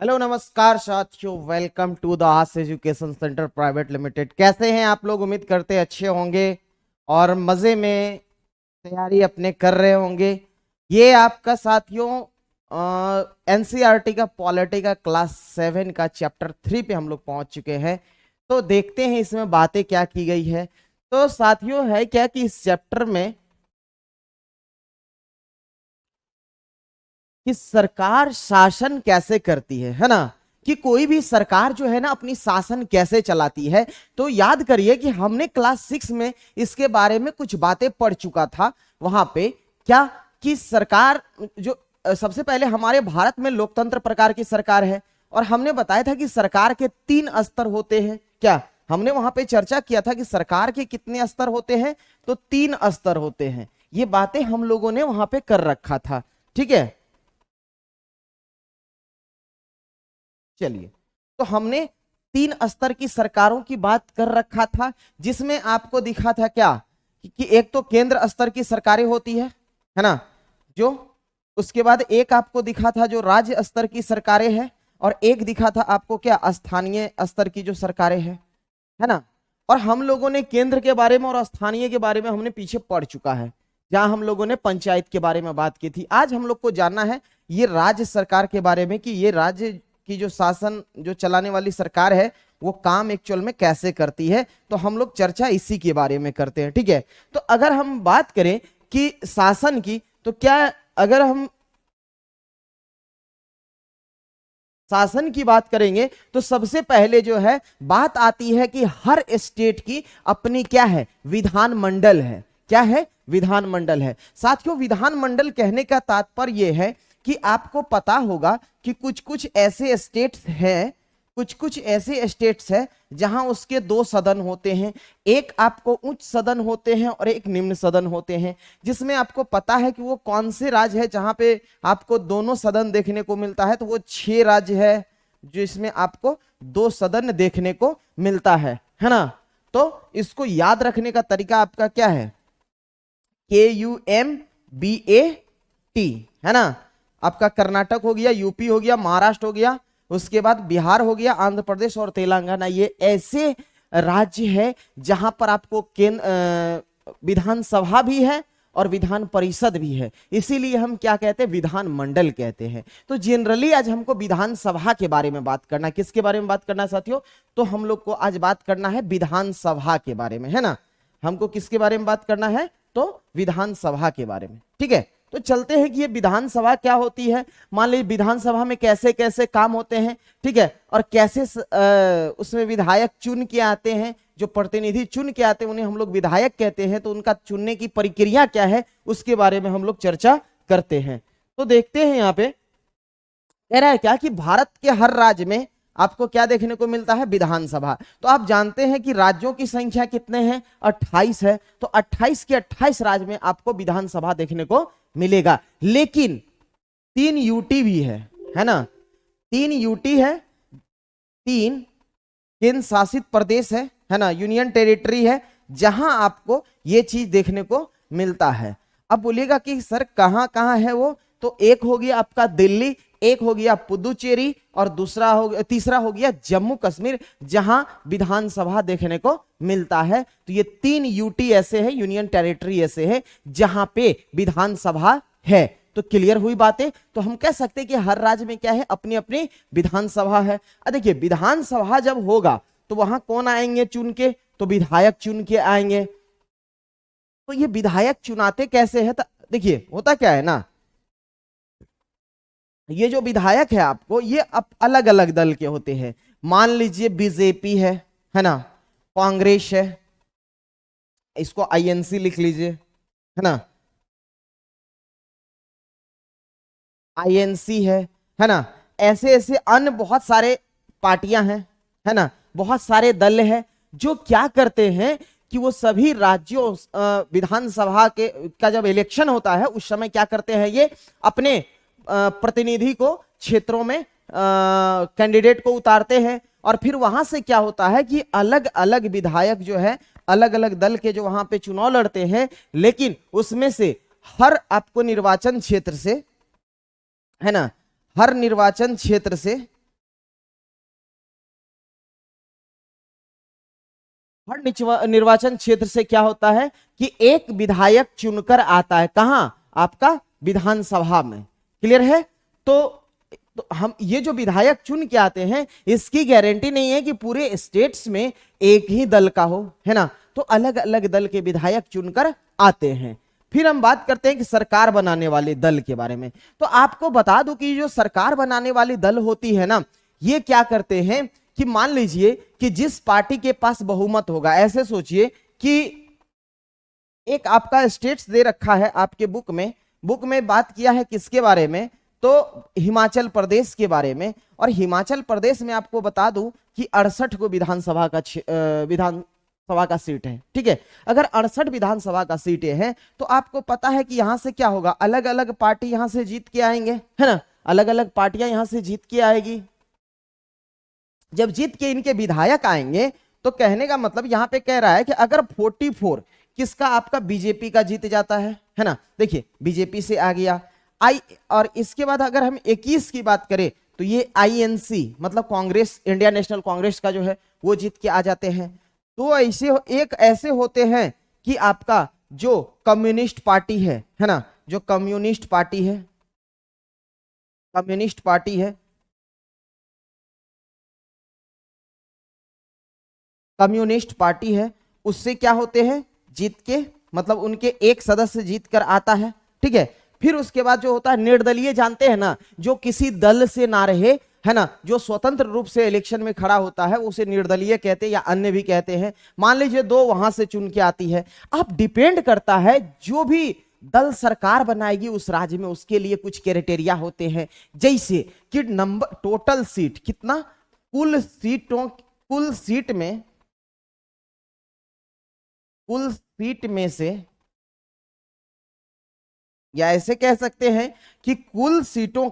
Hello नमस्कार साथियों, welcome to the Aas education centre private limited. कैसे हैं आप लोग? उम्मीद करते हैं अच्छे होंगे और मज़े में तैयारी अपने कर रहे होंगे। ये आपका साथियों एनसीईआरटी का पॉलिटी का क्लास 7 का चैप्टर 3 पे हम लोग पहुंच चुके हैं। तो देखते हैं इसमें बातें क्या की गई है। तो साथियों है क्या कि इस चैप्टर में कि सरकार शासन कैसे करती है ना, कि कोई भी सरकार जो है ना अपनी शासन कैसे चलाती है। तो याद करिए कि हमने क्लास 6 में इसके बारे में कुछ बातें पढ़ चुका था। वहां पे क्या कि सरकार जो सबसे पहले हमारे भारत में लोकतंत्र प्रकार की सरकार है, और हमने बताया था कि सरकार के 3 स्तर होते हैं। क्या हमने वहां पे चर्चा किया था कि सरकार के कितने स्तर होते हैं? तो 3 स्तर होते हैं। ये बातें हम लोगों ने वहां पे कर रखा था। ठीक है, चलिए। तो हमने 3 स्तर की सरकारों की बात कर रखा था, जिसमें आपको दिखा था क्या कि एक तो केंद्र स्तर की सरकारें होती है ना, जो उसके बाद एक आपको दिखा था जो राज्य स्तर की सरकारें हैं, और एक दिखा था आपको क्या स्थानीय स्तर की जो सरकारें हैं, है ना। और हम लोगों ने केंद्र के बारे में और स्थानीय के बारे में हमने पीछे पढ़ चुका है, जहां हम लोगों ने पंचायत के बारे में बात की थी। आज हम लोग को जानना है ये राज्य सरकार के बारे में कि ये राज्य की जो शासन जो चलाने वाली सरकार है वो काम एक्चुअल में कैसे करती है। तो हम लोग चर्चा इसी के बारे में करते हैं। ठीक है, तो अगर हम बात करें कि शासन की, तो क्या अगर हम शासन की बात करेंगे तो सबसे पहले जो है बात आती है कि हर स्टेट की अपनी क्या है, विधानमंडल है। क्या है? विधानमंडल है। साथियों, विधानमंडल कहने का तात्पर्य यह है कि आपको पता होगा कि कुछ कुछ ऐसे स्टेट्स हैं, कुछ कुछ ऐसे स्टेट्स हैं जहां उसके 2 सदन होते हैं। एक आपको उच्च सदन होते हैं और एक निम्न सदन होते हैं, जिसमें आपको पता है कि वो कौन से राज्य है जहां पे आपको दोनों सदन देखने को मिलता है। तो वो 6 राज्य है जिसमें आपको 2 सदन देखने को मिलता है ना। तो इसको याद रखने का तरीका आपका क्या है? KUMBAT, है ना। आपका कर्नाटक हो गया, यूपी हो गया, महाराष्ट्र हो गया, उसके बाद बिहार हो गया, आंध्र प्रदेश और तेलंगाना। ये ऐसे राज्य है जहां पर आपको विधानसभा भी है और विधान परिषद भी है। इसीलिए हम क्या कहते हैं? विधानमंडल कहते हैं। तो जनरली आज हमको विधानसभा के बारे में बात करना। किसके बारे में बात करना है साथियों? तो हम लोग को आज बात करना है विधानसभा के बारे में, है ना। हमको किसके बारे में बात करना है? तो विधानसभा के बारे में। ठीक है, तो चलते हैं कि ये विधानसभा क्या होती है। मान लीजिए विधानसभा में कैसे कैसे काम होते हैं, ठीक है, और कैसे उसमें विधायक चुन के आते हैं, जो प्रतिनिधि चुन के आते हैं उन्हें हम लोग विधायक कहते हैं। तो उनका चुनने की प्रक्रिया क्या है उसके बारे में हम लोग चर्चा करते हैं। तो देखते हैं यहाँ पे कह रहा है क्या कि भारत के हर राज्य में आपको क्या देखने को मिलता है? विधानसभा। तो आप जानते हैं कि राज्यों की संख्या कितने हैं? 28 है। तो 28 के 28 राज्य में आपको विधानसभा देखने को मिलेगा। लेकिन 3 यूटी भी है ना। 3 यूटी है, 3 केंद्र शासित प्रदेश है ना, यूनियन टेरिटरी है, जहां आपको ये चीज देखने को मिलता है। अब बोलिएगा कि सर कहां कहां है वो? तो एक हो गया आपका दिल्ली, एक हो गया पुदुचेरी, और तीसरा हो गया जम्मू कश्मीर, जहां विधानसभा देखने को मिलता है। तो ये 3 यूटी ऐसे हैं, यूनियन टेरिटरी ऐसे हैं जहां पे विधानसभा है। तो क्लियर हुई बातें। तो हम कह सकते हैं कि हर राज्य में क्या है? अपनी अपनी विधानसभा है। देखिए विधानसभा जब होगा तो वहां कौन आएंगे चुन के? तो विधायक चुन के आएंगे। तो ये विधायक चुनाते कैसे है? देखिए होता क्या है ना, ये जो विधायक है आपको ये अलग अलग दल के होते हैं। मान लीजिए बीजेपी है ना, कांग्रेस है, इसको आईएनसी लिख लीजिए, है ना, आईएनसी है ना। ऐसे ऐसे अन्य बहुत सारे पार्टियां हैं, है ना, बहुत सारे दल हैं जो क्या करते हैं कि वो सभी राज्यों विधानसभा के का जब इलेक्शन होता है उस समय क्या करते हैं? ये अपने प्रतिनिधि को क्षेत्रों में कैंडिडेट को उतारते हैं, और फिर वहां से क्या होता है कि अलग अलग विधायक जो है अलग अलग दल के जो वहां पे चुनाव लड़ते हैं, लेकिन उसमें से हर आपको निर्वाचन क्षेत्र से, है ना, हर निर्वाचन क्षेत्र से हर निर्वाचन क्षेत्र से क्या होता है कि एक विधायक चुनकर आता है, कहां? आपका विधानसभा में। क्लियर है? तो हम ये जो विधायक चुन के आते हैं, इसकी गारंटी नहीं है कि पूरे स्टेट्स में एक ही दल का हो, है ना। तो अलग अलग दल के विधायक चुनकर आते हैं। फिर हम बात करते हैं कि सरकार बनाने वाले दल के बारे में। तो आपको बता दूं कि जो सरकार बनाने वाली दल होती है ना, ये क्या करते हैं कि मान लीजिए कि जिस पार्टी के पास बहुमत होगा, ऐसे सोचिए कि एक आपका स्टेट्स दे रखा है आपके बुक में बात किया है किसके बारे में? तो हिमाचल प्रदेश के बारे में। और हिमाचल प्रदेश में आपको बता दूं कि 68 को विधानसभा का सीट है। ठीक है, अगर 68 विधानसभा का सीटें हैं तो आपको पता है कि यहां से क्या होगा, अलग अलग पार्टी यहां से जीत के आएंगे, है ना। अलग अलग पार्टियां यहां से जीत के आएगी। जब जीत के इनके विधायक आएंगे तो कहने का मतलब यहां पे कह रहा है कि अगर 44 किसका? आपका बीजेपी का जीत जाता है ना। देखिए बीजेपी से आ गया और इसके बाद अगर हम 21 की बात करें तो ये आईएनसी मतलब कांग्रेस, इंडिया नेशनल कांग्रेस का जो है वो जीत के आ जाते हैं। तो ऐसे होते हैं कि आपका जो कम्युनिस्ट पार्टी है ना, जो कम्युनिस्ट पार्टी है, उससे क्या होते हैं? जीत के, मतलब उनके एक सदस्य जीत कर आता है। ठीक है, फिर उसके बाद जो होता है निर्दलीय, जानते हैं ना, जो किसी दल से ना रहे, है ना, जो स्वतंत्र रूप से इलेक्शन में खड़ा होता है उसे निर्दलीय कहते हैं या अन्य भी कहते हैं। मान लीजिए 2 वहां से चुन के आती है। अब डिपेंड करता है जो भी दल सरकार बनाएगी उस राज्य में, उसके लिए कुछ क्राइटेरिया होते हैं, जैसे कि नंबर, टोटल सीट कितना, कुल सीट में से, या ऐसे कह सकते हैं कि कुल सीटों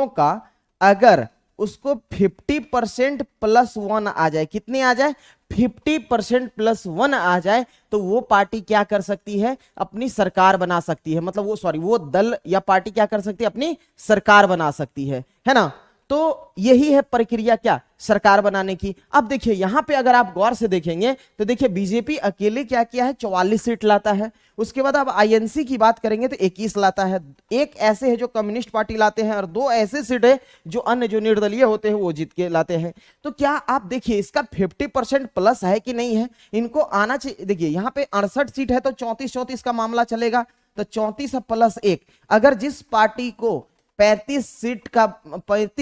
का अगर उसको 50% +1 आ जाए, कितनी आ जाए? 50% +1 आ जाए तो वो पार्टी क्या कर सकती है? अपनी सरकार बना सकती है। मतलब वो दल या पार्टी क्या कर सकती है? अपनी सरकार बना सकती है ना। तो यही है प्रक्रिया क्या? सरकार बनाने की। अब देखिए यहां पे अगर आप गौर से देखेंगे तो देखिए बीजेपी अकेले क्या किया है? 44 सीट लाता है। उसके बाद अब आईएनसी की बात करेंगे तो 21 लाता है। एक ऐसे है जो कम्युनिस्ट पार्टी लाते हैं और 2 ऐसे सीट है जो अन्य जो निर्दलीय होते हैं वो जीत के लाते हैं। तो क्या आप देखिए इसका 50% प्लस है कि नहीं है? इनको आना चाहिए। देखिए यहाँ पे 68 सीट है तो 34 का मामला चलेगा। तो 34 +1, अगर जिस पार्टी को 35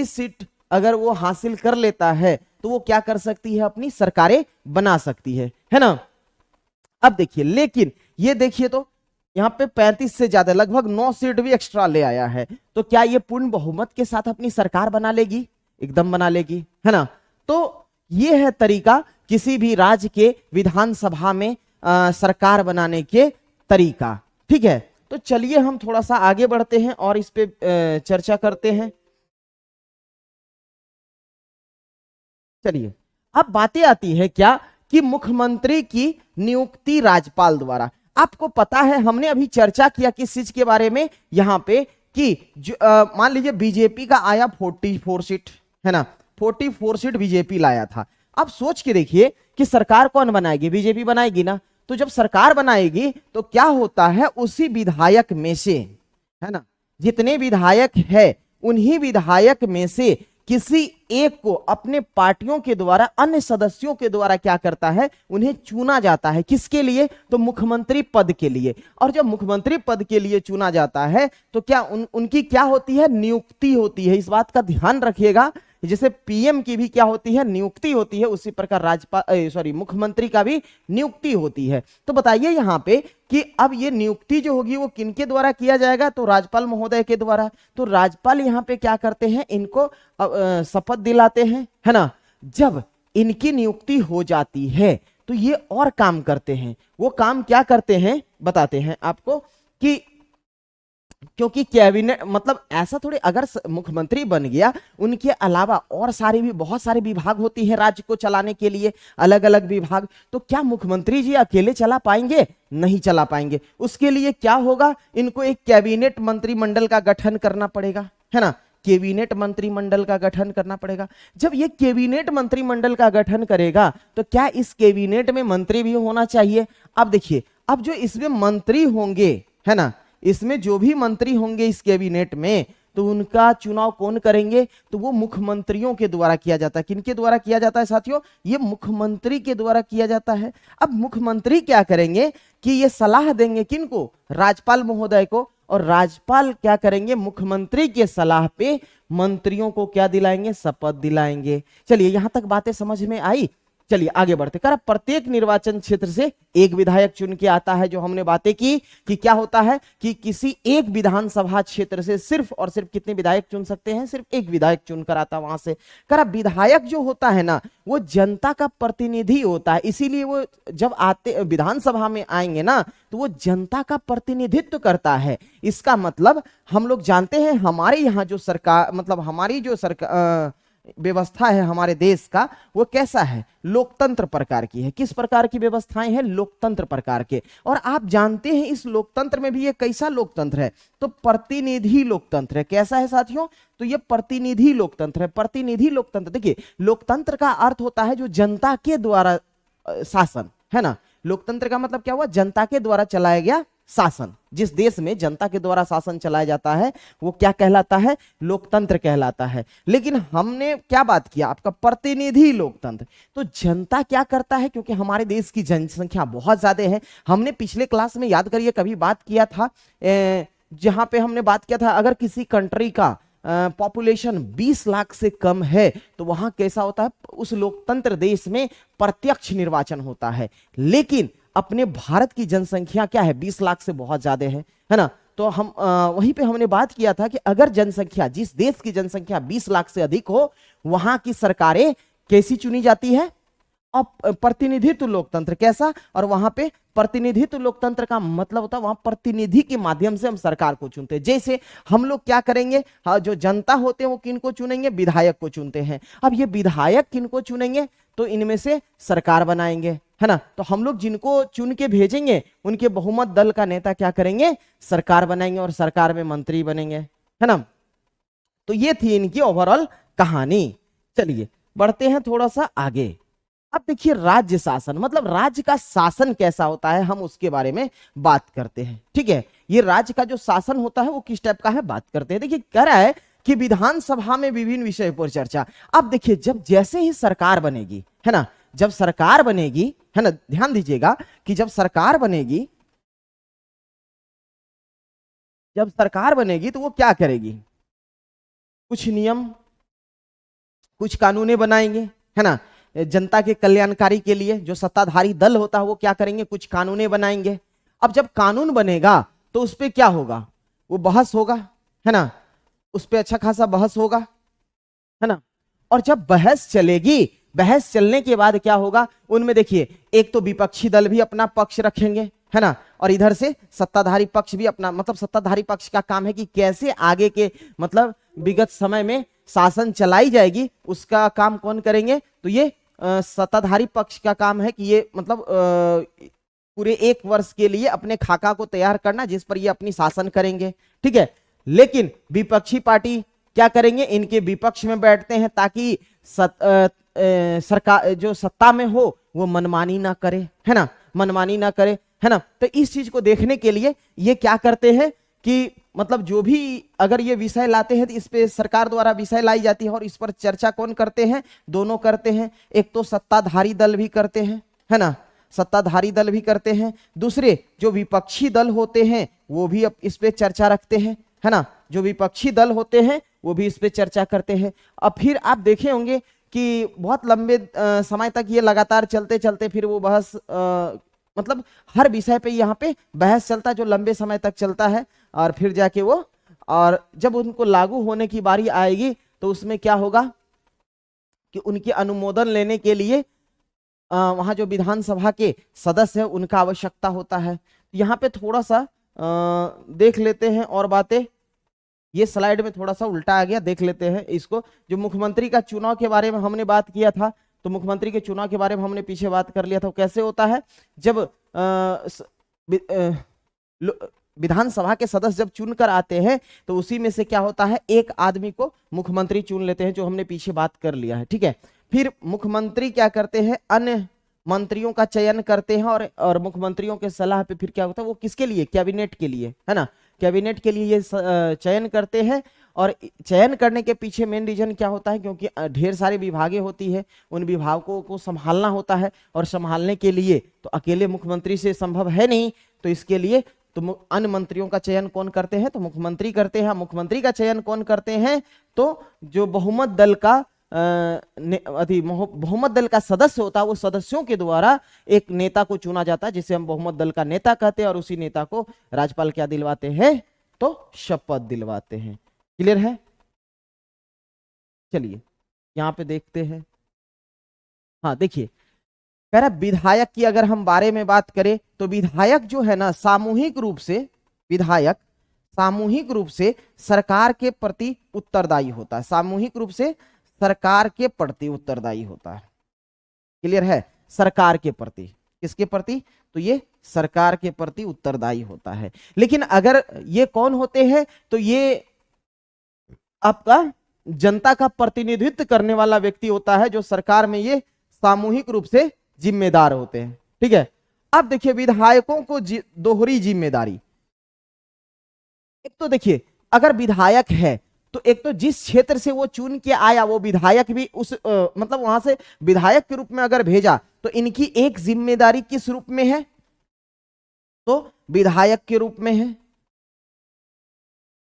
सीट अगर वो हासिल कर लेता है तो वो क्या कर सकती है? अपनी सरकारें बना सकती है ना। अब देखिए, लेकिन ये देखिए तो यहां पे 35 से ज्यादा, लगभग 9 सीट भी एक्स्ट्रा ले आया है। तो क्या ये पूर्ण बहुमत के साथ अपनी सरकार बना लेगी? एकदम बना लेगी, है ना। तो ये है तरीका किसी भी राज्य के विधानसभा में सरकार बनाने के तरीका। ठीक है, तो चलिए हम थोड़ा सा आगे बढ़ते हैं और इस पे चर्चा करते हैं। चलिए, अब बातें आती है क्या कि मुख्यमंत्री की नियुक्ति राज्यपाल द्वारा। आपको पता है हमने अभी चर्चा किया किस चीज के बारे में यहां पे कि मान लीजिए बीजेपी का आया 44 सीट, है ना। 44 सीट बीजेपी लाया था। अब सोच के देखिए कि सरकार कौन बनाएगी? बीजेपी बनाएगी ना। तो जब सरकार बनाएगी तो क्या होता है? उसी विधायक में से, है ना, जितने विधायक है उन्हीं विधायक में से किसी एक को अपने पार्टियों के द्वारा, अन्य सदस्यों के द्वारा क्या करता है? उन्हें चुना जाता है। किसके लिए? तो मुख्यमंत्री पद के लिए। और जब मुख्यमंत्री पद के लिए चुना जाता है तो क्या उनकी क्या होती है? नियुक्ति होती है। इस बात का ध्यान रखिएगा, जैसे पीएम की भी क्या होती है? नियुक्ति होती है, उसी प्रकार मुख्यमंत्री का भी नियुक्ति होती है। तो बताइए यहाँ पे कि अब ये नियुक्ति जो होगी वो किनके द्वारा किया जाएगा? तो राज्यपाल महोदय के द्वारा। तो राज्यपाल यहाँ पे क्या करते हैं? इनको शपथ दिलाते हैं, है ना। जब इनकी नियुक्ति हो जाती है तो ये और काम करते हैं। वो काम क्या करते हैं बताते हैं आपको कि क्योंकि कैबिनेट, मतलब ऐसा थोड़ी, अगर मुख्यमंत्री बन गया उनके अलावा और बहुत सारे विभाग होती हैं राज्य को चलाने के लिए, अलग अलग विभाग। तो क्या मुख्यमंत्री जी अकेले चला पाएंगे? नहीं चला पाएंगे। उसके लिए क्या होगा? इनको एक कैबिनेट मंत्रिमंडल का गठन करना पड़ेगा, है ना। कैबिनेट मंत्रिमंडल का गठन करना पड़ेगा। जब ये कैबिनेट मंत्रिमंडल का गठन करेगा तो क्या इस कैबिनेट में मंत्री भी होना चाहिए? अब देखिए, अब जो इसमें मंत्री होंगे, है ना, इसमें जो भी मंत्री होंगे इस कैबिनेट में, तो उनका चुनाव कौन करेंगे? तो वो मुख्यमंत्रियों के द्वारा किया जाता है। किनके द्वारा किया जाता है साथियों? ये मुख्यमंत्री के द्वारा किया जाता है। अब मुख्यमंत्री क्या करेंगे कि ये सलाह देंगे किनको? राज्यपाल महोदय को। और राज्यपाल क्या करेंगे? मुख्यमंत्री के सलाह पे मंत्रियों को क्या दिलाएंगे? शपथ दिलाएंगे। चलिए, यहां तक बातें समझ में आई। चलिए आगे बढ़ते। कर प्रत्येक निर्वाचन क्षेत्र से एक विधायक चुन के आता है। जो हमने बातें की कि क्या होता है कि किसी एक विधानसभा क्षेत्र से सिर्फ और सिर्फ कितने विधायक चुन सकते हैं? सिर्फ एक विधायक चुनकर आता वहां से। कर विधायक जो होता है ना, वो जनता का प्रतिनिधि होता है, इसीलिए वो जब आते विधानसभा में आएंगे ना, तो वो जनता का प्रतिनिधित्व करता है। इसका मतलब हम लोग जानते हैं हमारे यहाँ जो सरकार, मतलब हमारी जो सरकार व्यवस्था है हमारे देश का, वो कैसा है? लोकतंत्र प्रकार की है। किस प्रकार की व्यवस्थाएं हैं? लोकतंत्र प्रकार के। और आप जानते हैं इस लोकतंत्र में भी ये कैसा लोकतंत्र है? तो प्रतिनिधि लोकतंत्र है। कैसा है साथियों? तो ये प्रतिनिधि लोकतंत्र है। प्रतिनिधि लोकतंत्र, देखिए लोकतंत्र का अर्थ होता है जो जनता के द्वारा शासन, है ना। लोकतंत्र का मतलब क्या हुआ? जनता के द्वारा चलाया गया शासन। जिस देश में जनता के द्वारा शासन चलाया जाता है वो क्या कहलाता है? लोकतंत्र कहलाता है। लेकिन हमने क्या बात किया? आपका प्रतिनिधि लोकतंत्र। तो जनता क्या करता है? क्योंकि हमारे देश की जनसंख्या बहुत ज्यादा है। हमने पिछले क्लास में याद करिए कभी बात किया था, जहां पे हमने बात किया था अगर किसी कंट्री का पॉपुलेशन 20 लाख से कम है तो वहां कैसा होता है? उस लोकतंत्र देश में प्रत्यक्ष निर्वाचन होता है। लेकिन अपने भारत की जनसंख्या क्या है? 20 लाख से बहुत ज्यादा है ना। तो हम वहीं पे हमने बात किया था कि अगर जनसंख्या, जिस देश की जनसंख्या 20 लाख से अधिक हो, वहां की सरकारें कैसी चुनी जाती है? अब प्रतिनिधित्व लोकतंत्र। कैसा? और वहां पे प्रतिनिधित्व लोकतंत्र का मतलब होता है वहां प्रतिनिधि के माध्यम से हम सरकार को चुनते हैं। जैसे हम लोग क्या करेंगे, हाँ, जो जनता होते हैं वो किनको चुनेंगे? विधायक को चुनते हैं। अब ये विधायक किनको चुनेंगे? तो इनमें से सरकार बनाएंगे, है ना। तो हम लोग जिनको चुन के भेजेंगे उनके बहुमत दल का नेता क्या करेंगे? सरकार बनाएंगे और सरकार में मंत्री बनेंगे, है ना। तो ये थी इनकी ओवरऑल कहानी। चलिए बढ़ते हैं थोड़ा सा आगे। अब देखिए राज्य शासन, मतलब राज्य का शासन कैसा होता है, हम उसके बारे में बात करते हैं। ठीक है, ये राज्य का जो शासन होता है वो किस टाइप का है, बात करते हैं। देखिए कह रहा है कि विधानसभा में विभिन्न विषय पर चर्चा। अब देखिए जब जैसे ही सरकार बनेगी, है ना, जब सरकार बनेगी, है ना, ध्यान दीजिएगा कि जब सरकार बनेगी, जब सरकार बनेगी तो वो क्या करेगी? कुछ नियम, कुछ कानूनें बनाएंगे, है ना। जनता के कल्याणकारी के लिए जो सत्ताधारी दल होता है वो क्या करेंगे? कुछ कानूनें बनाएंगे। अब जब कानून बनेगा तो उस पर क्या होगा? वो बहस होगा, है ना, उस पर अच्छा खासा बहस होगा, है ना। और जब बहस चलेगी, बहस चलने के बाद क्या होगा? उनमें देखिए एक तो विपक्षी दल भी अपना पक्ष रखेंगे, है ना, और इधर से सत्ताधारी पक्ष भी अपना, मतलब सत्ताधारी पक्ष का काम है कि कैसे आगे के, मतलब विगत समय में शासन चलाई जाएगी, उसका काम कौन करेंगे? तो ये सत्ताधारी पक्ष का काम है कि ये मतलब पूरे 1 वर्ष के लिए अपने खाका को तैयार करना जिस पर ये अपनी शासन करेंगे। ठीक है, लेकिन विपक्षी पार्टी क्या करेंगे? इनके विपक्ष में बैठते हैं ताकि सरकार जो सत्ता में हो वो मनमानी ना करे, है ना, मनमानी ना करे, है ना। तो इस चीज को देखने के लिए ये क्या करते हैं कि मतलब जो भी अगर ये विषय लाते हैं तो इस पे सरकार द्वारा विषय लाई जाती है और इस पर चर्चा कौन करते हैं? दोनों करते हैं। एक तो सत्ताधारी दल भी करते हैं, है ना, सत्ताधारी दल भी करते हैं। दूसरे जो विपक्षी दल होते हैं वो भी इस पे चर्चा रखते हैं, है ना, जो विपक्षी दल होते हैं वो भी इस पे चर्चा करते हैं। अब फिर आप देखे होंगे कि बहुत लंबे समय तक ये लगातार चलते चलते फिर वो बहस, मतलब हर विषय पे यहाँ पे बहस चलता है जो लंबे समय तक चलता है, और फिर जाके वो, और जब उनको लागू होने की बारी आएगी तो उसमें क्या होगा कि उनके अनुमोदन लेने के लिए वहां जो विधानसभा के सदस्य है उनका आवश्यकता होता है। यहाँ पे थोड़ा सा देख लेते हैं और बातें। ये स्लाइड में थोड़ा सा उल्टा आ गया, देख लेते हैं इसको। जो मुख्यमंत्री का चुनाव के बारे में हमने बात किया था, तो मुख्यमंत्री के चुनाव के बारे में हमने पीछे बात कर लिया था। कैसे होता है? जब विधानसभा के सदस्य जब चुनकर आते हैं तो उसी में से क्या होता है, एक आदमी को मुख्यमंत्री चुन लेते हैं, जो हमने पीछे बात कर लिया है, ठीक है। फिर मुख्यमंत्री क्या करते हैं, अन्य मंत्रियों का चयन करते हैं और मुख्यमंत्रियों के सलाह पे फिर क्या होता है, वो किसके लिए, कैबिनेट के लिए, है ना, कैबिनेट के लिए ये चयन करते हैं। और चयन करने के पीछे मेन रीजन क्या होता है, क्योंकि ढेर सारी विभागें होती है, उन विभागों को संभालना होता है, और संभालने के लिए तो अकेले मुख्यमंत्री से संभव है नहीं, तो इसके लिए तो अन्य मंत्रियों का चयन कौन करते हैं, तो मुख्यमंत्री करते हैं। मुख्यमंत्री का चयन कौन करते हैं, तो जो बहुमत दल का बहुमत दल का सदस्य होता है, वो सदस्यों के द्वारा एक नेता को चुना जाता है, जिसे हम बहुमत दल का नेता कहते हैं, और उसी नेता को राज्यपाल क्या दिलवाते हैं, तो शपथ दिलवाते हैं। क्लियर है? चलिए यहां पे देखते हैं। हाँ देखिए, कह रहा विधायक की अगर हम बारे में बात करें तो विधायक जो है ना, सामूहिक रूप से विधायक सामूहिक रूप से सरकार के प्रति उत्तरदायी होता है, सामूहिक रूप से सरकार के प्रति उत्तरदायी होता है। क्लियर है? सरकार के प्रति, किसके प्रति, तो ये सरकार के प्रति उत्तरदायी होता है। लेकिन अगर ये कौन होते हैं, तो ये आपका जनता का प्रतिनिधित्व करने वाला व्यक्ति होता है, जो सरकार में ये सामूहिक रूप से जिम्मेदार होते हैं। ठीक है, अब देखिए विधायकों को दोहरी जिम्मेदारी। एक तो देखिए, अगर विधायक है तो एक तो जिस क्षेत्र से वो चुन के आया वो विधायक भी उस मतलब वहां से विधायक के रूप में अगर भेजा, तो इनकी एक जिम्मेदारी किस रूप में है, तो विधायक के रूप में है।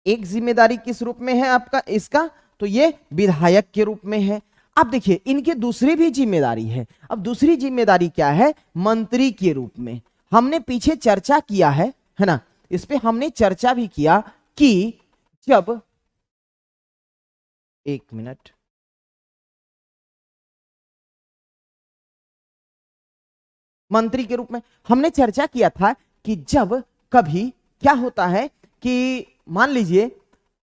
एक जिम्मेदारी किस रूप में है आपका इसका, तो ये विधायक के रूप में है। अब देखिए इनकी दूसरी भी जिम्मेदारी है। अब दूसरी जिम्मेदारी क्या है, मंत्री के रूप में। हमने पीछे चर्चा किया है ना, इस पे हमने चर्चा भी किया कि जब, एक मिनट, मंत्री के रूप में हमने चर्चा किया था कि जब कभी क्या होता है कि मान लीजिए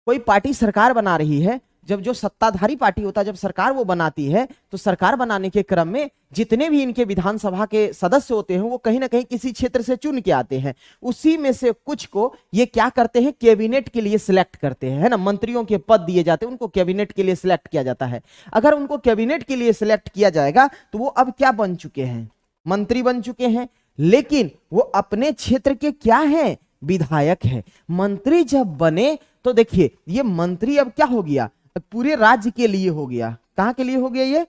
कोई पार्टी सरकार बना रही है, जब जो सत्ताधारी पार्टी होता है जब सरकार वो बनाती है, तो सरकार बनाने के क्रम में जितने भी इनके विधानसभा के सदस्य होते हैं वो कहीं ना कहीं किसी क्षेत्र से चुन के आते हैं। उसी में से कुछ को ये क्या करते हैं, कैबिनेट के लिए सिलेक्ट करते हैं, है ना। मंत्रियों के पद दिए जाते हैं, उनको कैबिनेट के लिए सिलेक्ट किया जाता है। अगर उनको कैबिनेट के लिए सिलेक्ट किया जाएगा तो वो अब क्या बन चुके हैं, मंत्री बन चुके हैं, लेकिन वो अपने क्षेत्र के क्या हैं, विधायक है। मंत्री जब बने तो देखिए ये मंत्री अब क्या हो गया, पूरे राज्य के लिए हो गया। कहां के लिए हो गया ये,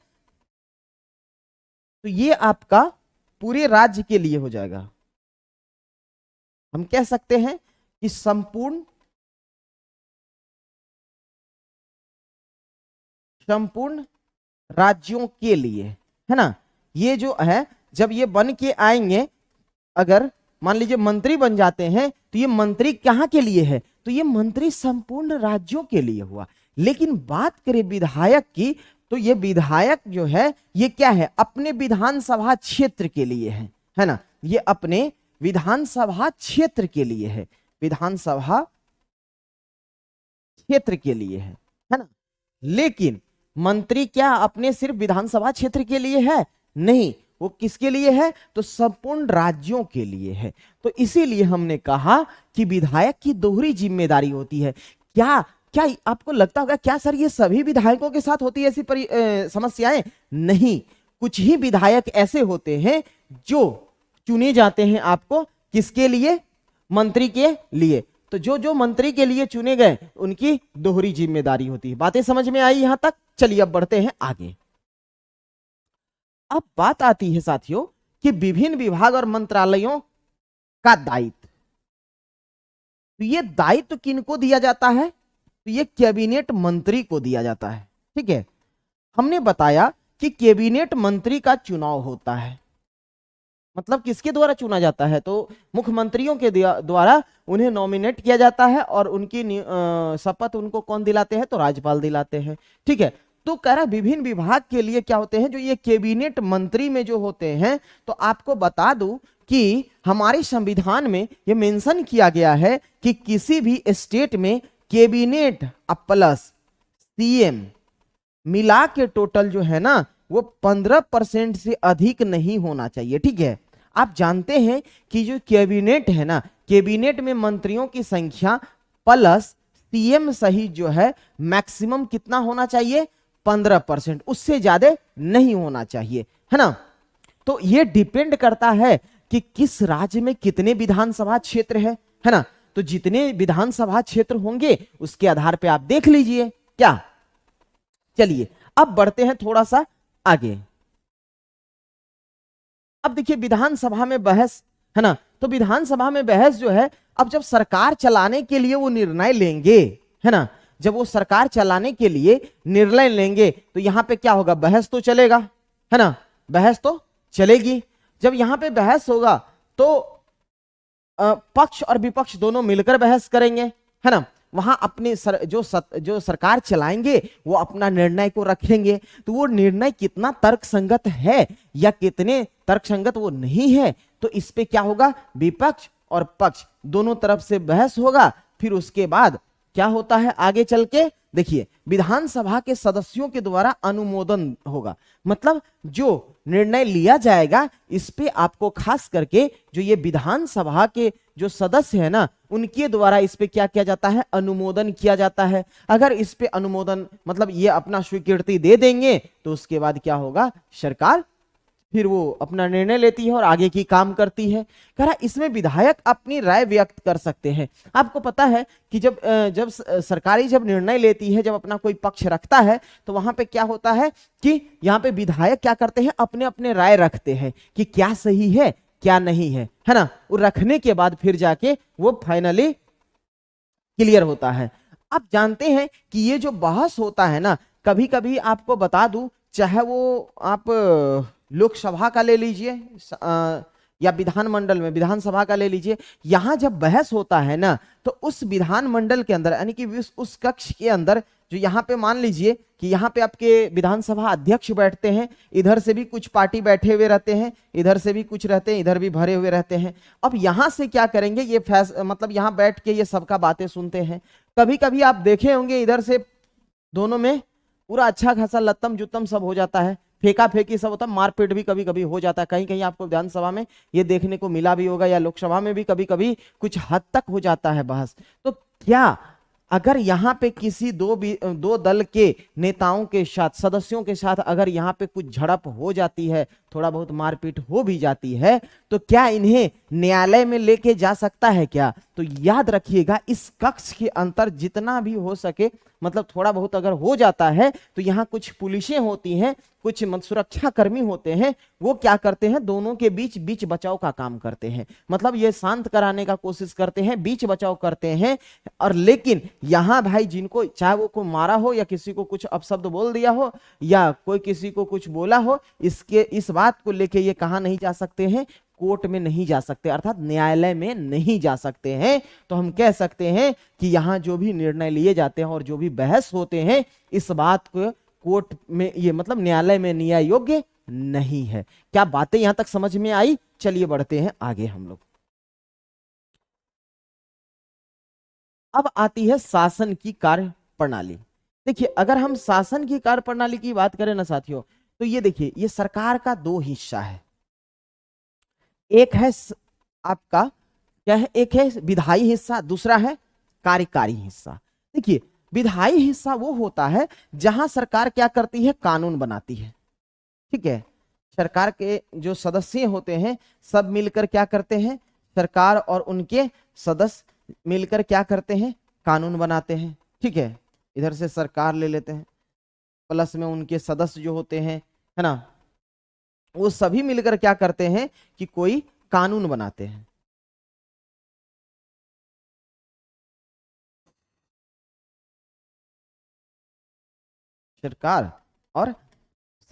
तो ये आपका पूरे राज्य के लिए हो जाएगा। हम कह सकते हैं कि संपूर्ण राज्यों के लिए, है ना। ये जो है जब ये बन के आएंगे, अगर मान लीजिए मंत्री बन जाते हैं तो ये मंत्री कहां के लिए है, तो ये मंत्री संपूर्ण राज्यों के लिए हुआ। लेकिन बात करें विधायक की, तो ये विधायक जो है ये क्या है, अपने विधानसभा क्षेत्र के लिए है ना। ये अपने विधानसभा क्षेत्र के लिए है, विधानसभा क्षेत्र के लिए है ना। लेकिन मंत्री क्या अपने सिर्फ विधानसभा क्षेत्र के लिए है, नहीं, वो किसके लिए है, तो संपूर्ण राज्यों के लिए है। तो इसीलिए हमने कहा कि विधायक की दोहरी जिम्मेदारी होती है। क्या क्या आपको लगता होगा क्या सर ये सभी विधायकों के साथ होती है ऐसी समस्याएं? नहीं, कुछ ही विधायक ऐसे होते हैं जो चुने जाते हैं आपको किसके लिए, मंत्री के लिए। तो जो जो मंत्री के लिए चुने गए उनकी दोहरी जिम्मेदारी होती है। बातें समझ में आई यहां तक? चलिए अब बढ़ते हैं आगे। अब बात आती है साथियों कि विभिन्न विभाग और मंत्रालयों का दायित्व। तो ये दायित्व किनको दिया जाता है, तो ये कैबिनेट मंत्री को दिया जाता है। ठीक है, हमने बताया कि कैबिनेट मंत्री का चुनाव होता है, मतलब किसके द्वारा चुना जाता है, तो मुख्यमंत्रियों के द्वारा उन्हें नॉमिनेट किया जाता है और उनकी शपथ उनको कौन दिलाते हैं, तो राज्यपाल दिलाते हैं। ठीक है, तो कह रहा विभिन्न विभाग के लिए क्या होते हैं, जो ये कैबिनेट मंत्री में जो होते हैं, तो आपको बता दूं कि हमारे संविधान में ये मेंशन किया गया है कि किसी भी स्टेट में कैबिनेट प्लस सीएम मिला के टोटल जो है ना वो 15% से अधिक नहीं होना चाहिए। ठीक है, आप जानते हैं कि जो कैबिनेट है ना, कैबिनेट में मंत्रियों की संख्या प्लस सीएम सहित जो है मैक्सिमम कितना होना चाहिए, 15%, उससे ज्यादा नहीं होना चाहिए, है ना। तो ये डिपेंड करता है कि किस राज्य में कितने विधानसभा क्षेत्र है ना। तो जितने विधानसभा क्षेत्र होंगे उसके आधार पे आप देख लीजिए क्या। चलिए अब बढ़ते हैं थोड़ा सा आगे। अब देखिए विधानसभा में बहस, है ना। तो विधानसभा में बहस जो है, अब जब सरकार चलाने के लिए वो निर्णय लेंगे, है ना, जब वो सरकार चलाने के लिए निर्णय लेंगे तो यहां पे क्या होगा, बहस तो चलेगा, है ना, बहस तो चलेगी। जब यहां पे बहस होगा तो पक्ष और विपक्ष दोनों मिलकर बहस करेंगे, है ना। वहां अपने जो सरकार चलाएंगे वो अपना निर्णय को रखेंगे। तो वो निर्णय कितना तर्कसंगत है या कितने तर्कसंगत वो नहीं है, तो इस पे क्या होगा, विपक्ष और पक्ष दोनों तरफ से बहस होगा। फिर उसके बाद क्या होता है आगे चल के, देखिए विधानसभा के सदस्यों के द्वारा अनुमोदन होगा। मतलब जो निर्णय लिया जाएगा इस पे आपको खास करके जो ये विधानसभा के जो सदस्य है ना, उनके द्वारा इस पे क्या किया जाता है, अनुमोदन किया जाता है। अगर इस पे अनुमोदन मतलब ये अपना स्वीकृति दे देंगे तो उसके बाद क्या होगा, सरकार फिर वो अपना निर्णय लेती है और आगे की काम करती है। कह रहा इसमें विधायक अपनी राय व्यक्त कर सकते हैं। आपको पता है कि जब सरकारी जब निर्णय लेती है, जब अपना कोई पक्ष रखता है, तो वहां पे क्या होता है कि यहाँ पे विधायक क्या करते हैं, अपने अपने राय रखते हैं कि क्या सही है क्या नहीं है ना। वो रखने के बाद फिर जाके वो फाइनली क्लियर होता है। आप जानते हैं कि ये जो बहस होता है ना, कभी कभी आपको बता दूं, चाहे वो आप लोकसभा का ले लीजिए या विधानमंडल में विधानसभा का ले लीजिए, यहां जब बहस होता है ना, तो उस विधानमंडल के अंदर यानी कि उस कक्ष के अंदर जो यहाँ पे मान लीजिए कि यहाँ पे आपके विधानसभा अध्यक्ष बैठते हैं, इधर से भी कुछ पार्टी बैठे हुए रहते हैं, इधर से भी कुछ रहते हैं, इधर भी भरे हुए रहते हैं। अब यहां से क्या करेंगे, ये मतलब यहाँ बैठ के ये सबका बातें सुनते हैं। कभी कभी आप देखे होंगे इधर से दोनों में पूरा अच्छा खासा लत्तम जुत्तम सब हो जाता है, फेंका फेंकी सब होता है, मारपीट भी कभी कभी हो जाता है। कहीं कहीं आपको विधानसभा में ये देखने को मिला भी होगा, या लोकसभा में भी कभी कभी कुछ हद तक हो जाता है बहस। तो क्या अगर यहाँ पे किसी दो दल के नेताओं के साथ, सदस्यों के साथ अगर यहाँ पे कुछ झड़प हो जाती है, थोड़ा बहुत मारपीट हो भी जाती है, तो क्या इन्हें न्यायालय में लेके जा सकता है क्या? तो याद रखिएगा इस कक्ष के अंतर जितना भी हो सके, मतलब थोड़ा बहुत अगर हो जाता है तो यहाँ कुछ पुलिसें होती हैं, कुछ सुरक्षा कर्मी होते हैं, वो क्या करते हैं, दोनों के बीच बचाव का काम करते हैं। मतलब ये शांत कराने का कोशिश करते हैं, बीच बचाव करते हैं। और लेकिन यहाँ भाई जिनको चाहे वो को मारा हो या किसी को कुछ अपशब्द बोल दिया हो या कोई किसी को कुछ बोला हो, इस बात को लेके ये कहाँ नहीं जा सकते हैं, कोर्ट में नहीं जा सकते, अर्थात न्यायालय में नहीं जा सकते हैं। तो हम कह सकते हैं कि यहाँ जो भी निर्णय लिए जाते हैं और जो भी बहस होते हैं, इस बात को कोर्ट में ये मतलब न्यायालय में न्याय योग्य नहीं है। क्या बातें यहां तक समझ में आई? चलिए बढ़ते हैं आगे हम लोग। अब आती है शासन की कार्य प्रणाली। देखिए अगर हम शासन की कार्य प्रणाली की बात करें ना साथियों, तो ये देखिए ये सरकार का दो हिस्सा है। एक है आपका क्या है, एक है विधायी हिस्सा, दूसरा है कार्यकारी हिस्सा। देखिए विधायी हिस्सा वो होता है जहां सरकार क्या करती है, कानून बनाती है। ठीक है, सरकार के जो सदस्य होते हैं सब मिलकर क्या करते हैं, सरकार और उनके सदस्य मिलकर क्या करते हैं, कानून बनाते हैं। ठीक है, इधर से सरकार ले लेते हैं, प्लस में उनके सदस्य जो होते हैं, है ना, वो सभी मिलकर क्या करते हैं कि कोई कानून बनाते हैं। सरकार और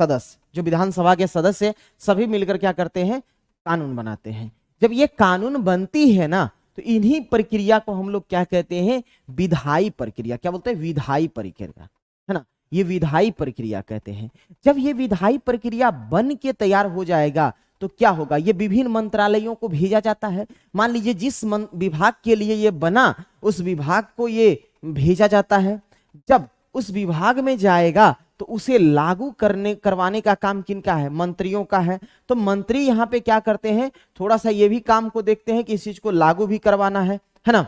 सदस्य जो विधानसभा के सदस्य सभी मिलकर क्या करते हैं, कानून बनाते हैं। जब ये कानून बनती है ना, तो इन्हीं प्रक्रिया को हम लोग क्या कहते हैं, विधायी प्रक्रिया। क्या बोलते हैं, विधायी प्रक्रिया, है ना, ये विधायी प्रक्रिया कहते हैं। जब ये विधायी प्रक्रिया बन के तैयार हो जाएगा तो क्या होगा, ये विभिन्न मंत्रालयों को भेजा जाता है। मान लीजिए जिस विभाग के लिए ये बना, उस विभाग को ये भेजा जाता है। जब उस विभाग में जाएगा तो उसे लागू करवाने का काम किनका है? मंत्रियों का है। तो मंत्री यहाँ पे क्या करते हैं, थोड़ा सा ये भी काम को देखते हैं कि इस चीज को लागू भी करवाना है ना।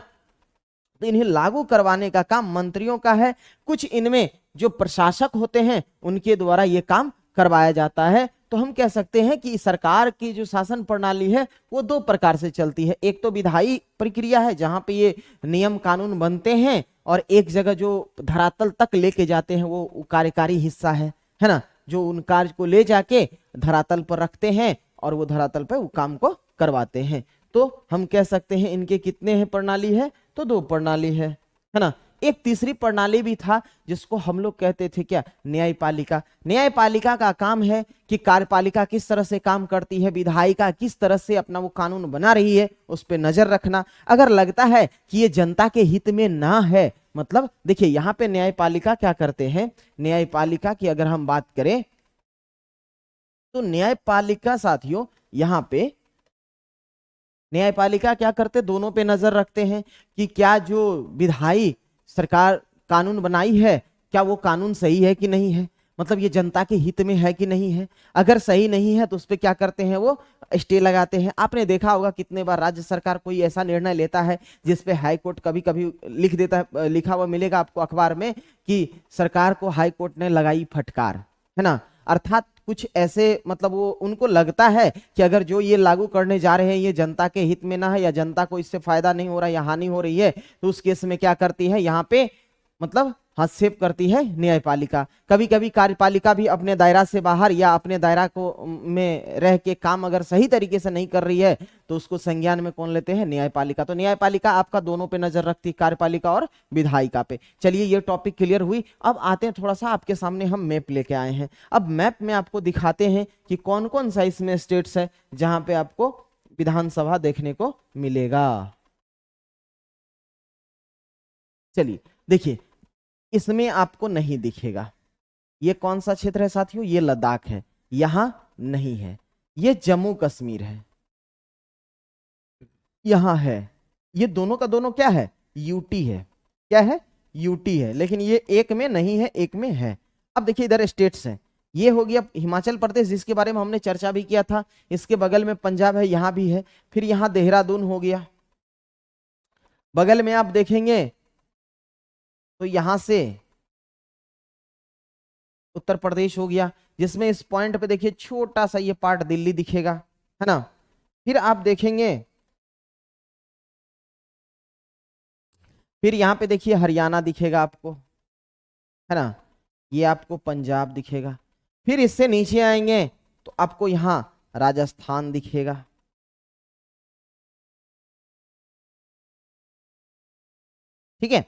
तो इन्हें लागू करवाने का काम मंत्रियों का है। कुछ इनमें जो प्रशासक होते हैं उनके द्वारा ये काम करवाया जाता है। तो हम कह सकते हैं कि सरकार की जो शासन प्रणाली है वो दो प्रकार से चलती है। एक तो विधायी प्रक्रिया है जहां पे ये नियम कानून बनते हैं, और एक जगह जो धरातल तक लेके जाते हैं वो कार्यकारी हिस्सा है ना, जो उन कार्य को ले जाके धरातल पर रखते हैं और वो धरातल पर वो काम को करवाते हैं। तो हम कह सकते हैं इनके कितने हैं प्रणाली है? तो दो प्रणाली है ना। एक तीसरी प्रणाली भी था जिसको हम लोग कहते थे क्या? न्यायपालिका। न्यायपालिका का काम है कि कार्यपालिका किस तरह से काम करती है, विधायिका किस तरह से अपना वो कानून बना रही है, उस पर नजर रखना। अगर लगता है कि ये जनता के हित में ना है, मतलब देखिए यहाँ पे न्यायपालिका क्या करते हैं, न्यायपालिका की अगर हम बात करें तो न्यायपालिका साथियों यहाँ पे न्यायपालिका क्या करते, दोनों पे नजर रखते हैं कि क्या जो विधायी सरकार कानून बनाई है क्या वो कानून सही है कि नहीं है, मतलब ये जनता के हित में है कि नहीं है। अगर सही नहीं है तो उस पर क्या करते हैं, वो स्टे लगाते हैं। आपने देखा होगा कितने बार राज्य सरकार कोई ऐसा निर्णय लेता है जिसपे हाई कोर्ट कभी कभी लिख देता है, लिखा हुआ मिलेगा आपको अखबार में कि सरकार को हाई कोर्ट ने लगाई फटकार, है ना। अर्थात कुछ ऐसे मतलब वो उनको लगता है कि अगर जो ये लागू करने जा रहे हैं ये जनता के हित में ना है, या जनता को इससे फायदा नहीं हो रहा या हानि हो रही है, तो उस केस में क्या करती है, यहाँ पे मतलब हस्तक्षेप करती है न्यायपालिका। कभी कभी कार्यपालिका भी अपने दायरा से बाहर या अपने दायरा को में रह के काम अगर सही तरीके से नहीं कर रही है तो उसको संज्ञान में कौन लेते हैं, न्यायपालिका। तो न्यायपालिका आपका दोनों पे नजर रखती है, कार्यपालिका और विधायिका पे। चलिए ये टॉपिक क्लियर हुई। अब आते हैं थोड़ा सा आपके सामने हम मैप लेके आए हैं। अब मैप में आपको दिखाते हैं कि कौन कौन सा इसमें स्टेट्स है जहां पे आपको विधानसभा देखने को मिलेगा। चलिए देखिए, इसमें आपको नहीं दिखेगा। ये कौन सा क्षेत्र है साथियों, ये लद्दाख है, यहां नहीं है। ये जम्मू कश्मीर है, यहां है। ये दोनों का दोनों क्या है, यूटी है। क्या है, यूटी है, लेकिन ये एक में नहीं है, एक में है। अब देखिए इधर स्टेट्स हैं, ये हो गया हिमाचल प्रदेश जिसके बारे में हमने चर्चा भी किया था। इसके बगल में पंजाब है, यहां भी है। फिर यहां देहरादून हो गया। बगल में आप देखेंगे तो यहां से उत्तर प्रदेश हो गया, जिसमें इस पॉइंट पे देखिए छोटा सा ये पार्ट दिल्ली दिखेगा, है ना। फिर आप देखेंगे, फिर यहां पे देखिए हरियाणा दिखेगा आपको, है ना। ये आपको पंजाब दिखेगा। फिर इससे नीचे आएंगे तो आपको यहां राजस्थान दिखेगा। ठीक है।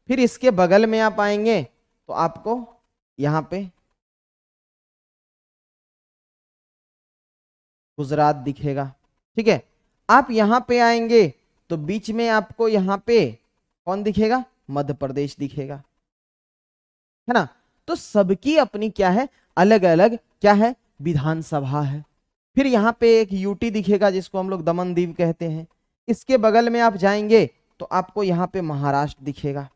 फिर इसके बगल में आप आएंगे तो आपको यहां पे गुजरात दिखेगा। ठीक है। आप यहां पे आएंगे तो बीच में आपको यहां पे कौन दिखेगा, मध्य प्रदेश दिखेगा, है ना। तो सबकी अपनी क्या है, अलग अलग क्या है, विधानसभा है। फिर यहां पे एक यूटी दिखेगा जिसको हम लोग दमन दीव कहते हैं। इसके बगल में आप जाएंगे तो आपको यहां पे महाराष्ट्र दिखेगा।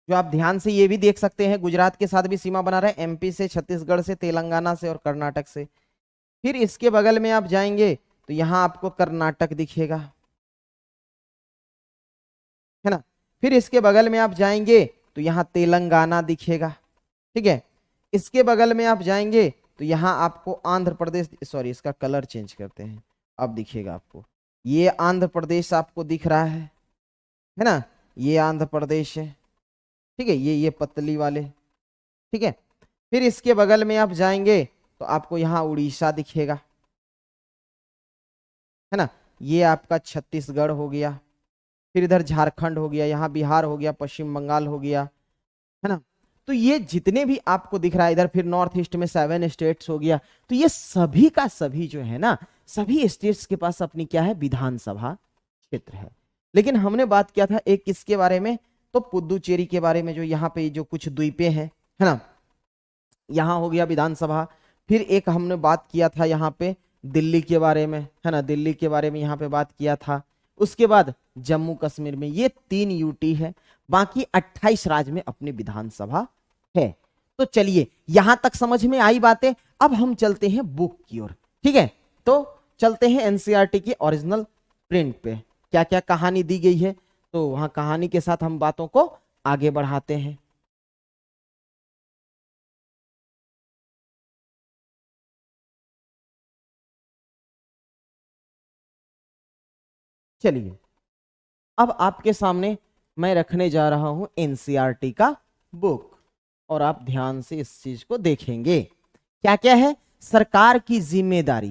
जो आप ध्यान से ये भी देख सकते हैं गुजरात के साथ भी सीमा बना रहा है, एमपी से, छत्तीसगढ़ से, तेलंगाना से और कर्नाटक से। फिर इसके बगल में आप जाएंगे तो यहां आपको कर्नाटक दिखेगा, है ना। फिर इसके बगल में आप जाएंगे तो यहां तेलंगाना दिखेगा। ठीक है। इसके बगल में आप जाएंगे तो यहां आपको आंध्र प्रदेश, सॉरी इसका कलर चेंज करते हैं, अब दिखेगा आपको ये आंध्र प्रदेश आपको दिख रहा है ना। ये आंध्र प्रदेश है। ठीक है, ये पतली वाले। ठीक है। फिर इसके बगल में आप जाएंगे तो आपको यहां उड़ीसा दिखेगा, है ना। ये आपका छत्तीसगढ़ हो गया। फिर इधर झारखंड हो गया, यहाँ बिहार हो गया, पश्चिम बंगाल हो गया, है ना। तो ये जितने भी आपको दिख रहा है, इधर फिर नॉर्थ ईस्ट में 7 स्टेट्स हो गया। तो ये सभी का सभी जो है ना, सभी स्टेट्स के पास अपनी क्या है, विधानसभा क्षेत्र है। लेकिन हमने बात किया था एक किसके बारे में, तो पुदुचेरी के बारे में, जो यहाँ पे जो कुछ द्वीपें हैं, है ना, यहाँ हो गया विधानसभा। फिर एक हमने बात किया था यहाँ पे दिल्ली के बारे में, है ना, दिल्ली के बारे में यहाँ पे बात किया था। उसके बाद जम्मू कश्मीर में ये 3 यूटी है, बाकी 28 राज्य में अपनी विधानसभा है। तो चलिए यहां तक समझ में आई बातें। अब हम चलते हैं बुक की ओर, ठीक है। तो चलते हैं एनसीईआरटी की ओरिजिनल प्रिंट पे, क्या क्या कहानी दी गई है, तो वहां कहानी के साथ हम बातों को आगे बढ़ाते हैं। चलिए अब आपके सामने मैं रखने जा रहा हूं एनसीईआरटी का बुक, और आप ध्यान से इस चीज को देखेंगे। क्या क्या है, सरकार की जिम्मेदारी,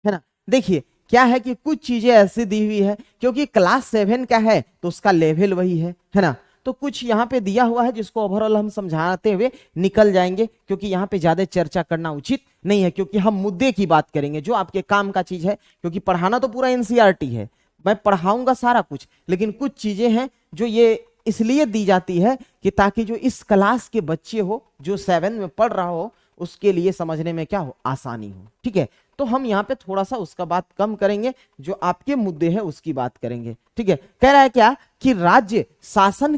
है ना। देखिए क्या है कि कुछ चीजें ऐसी दी हुई है, क्योंकि क्लास 7 का है तो उसका लेवल वही है ना। तो कुछ यहाँ पे दिया हुआ है जिसको ओवरऑल हम समझाते हुए निकल जाएंगे, क्योंकि यहाँ पे ज्यादा चर्चा करना उचित नहीं है, क्योंकि हम मुद्दे की बात करेंगे जो आपके काम का चीज है। क्योंकि पढ़ाना तो पूरा एनसीईआरटी है, मैं पढ़ाऊंगा सारा कुछ, लेकिन कुछ चीजें हैं जो ये इसलिए दी जाती है कि ताकि जो इस क्लास के बच्चे हो, जो 7 में पढ़ रहा हो, उसके लिए समझने में क्या हो, आसानी हो, ठीक है। तो हम यहाँ पे थोड़ा सा उसका बात कम करेंगे, जो आपके मुद्दे हैं उसकी बात करेंगे, ठीक है। कह रहा है क्या कि राज्य शासन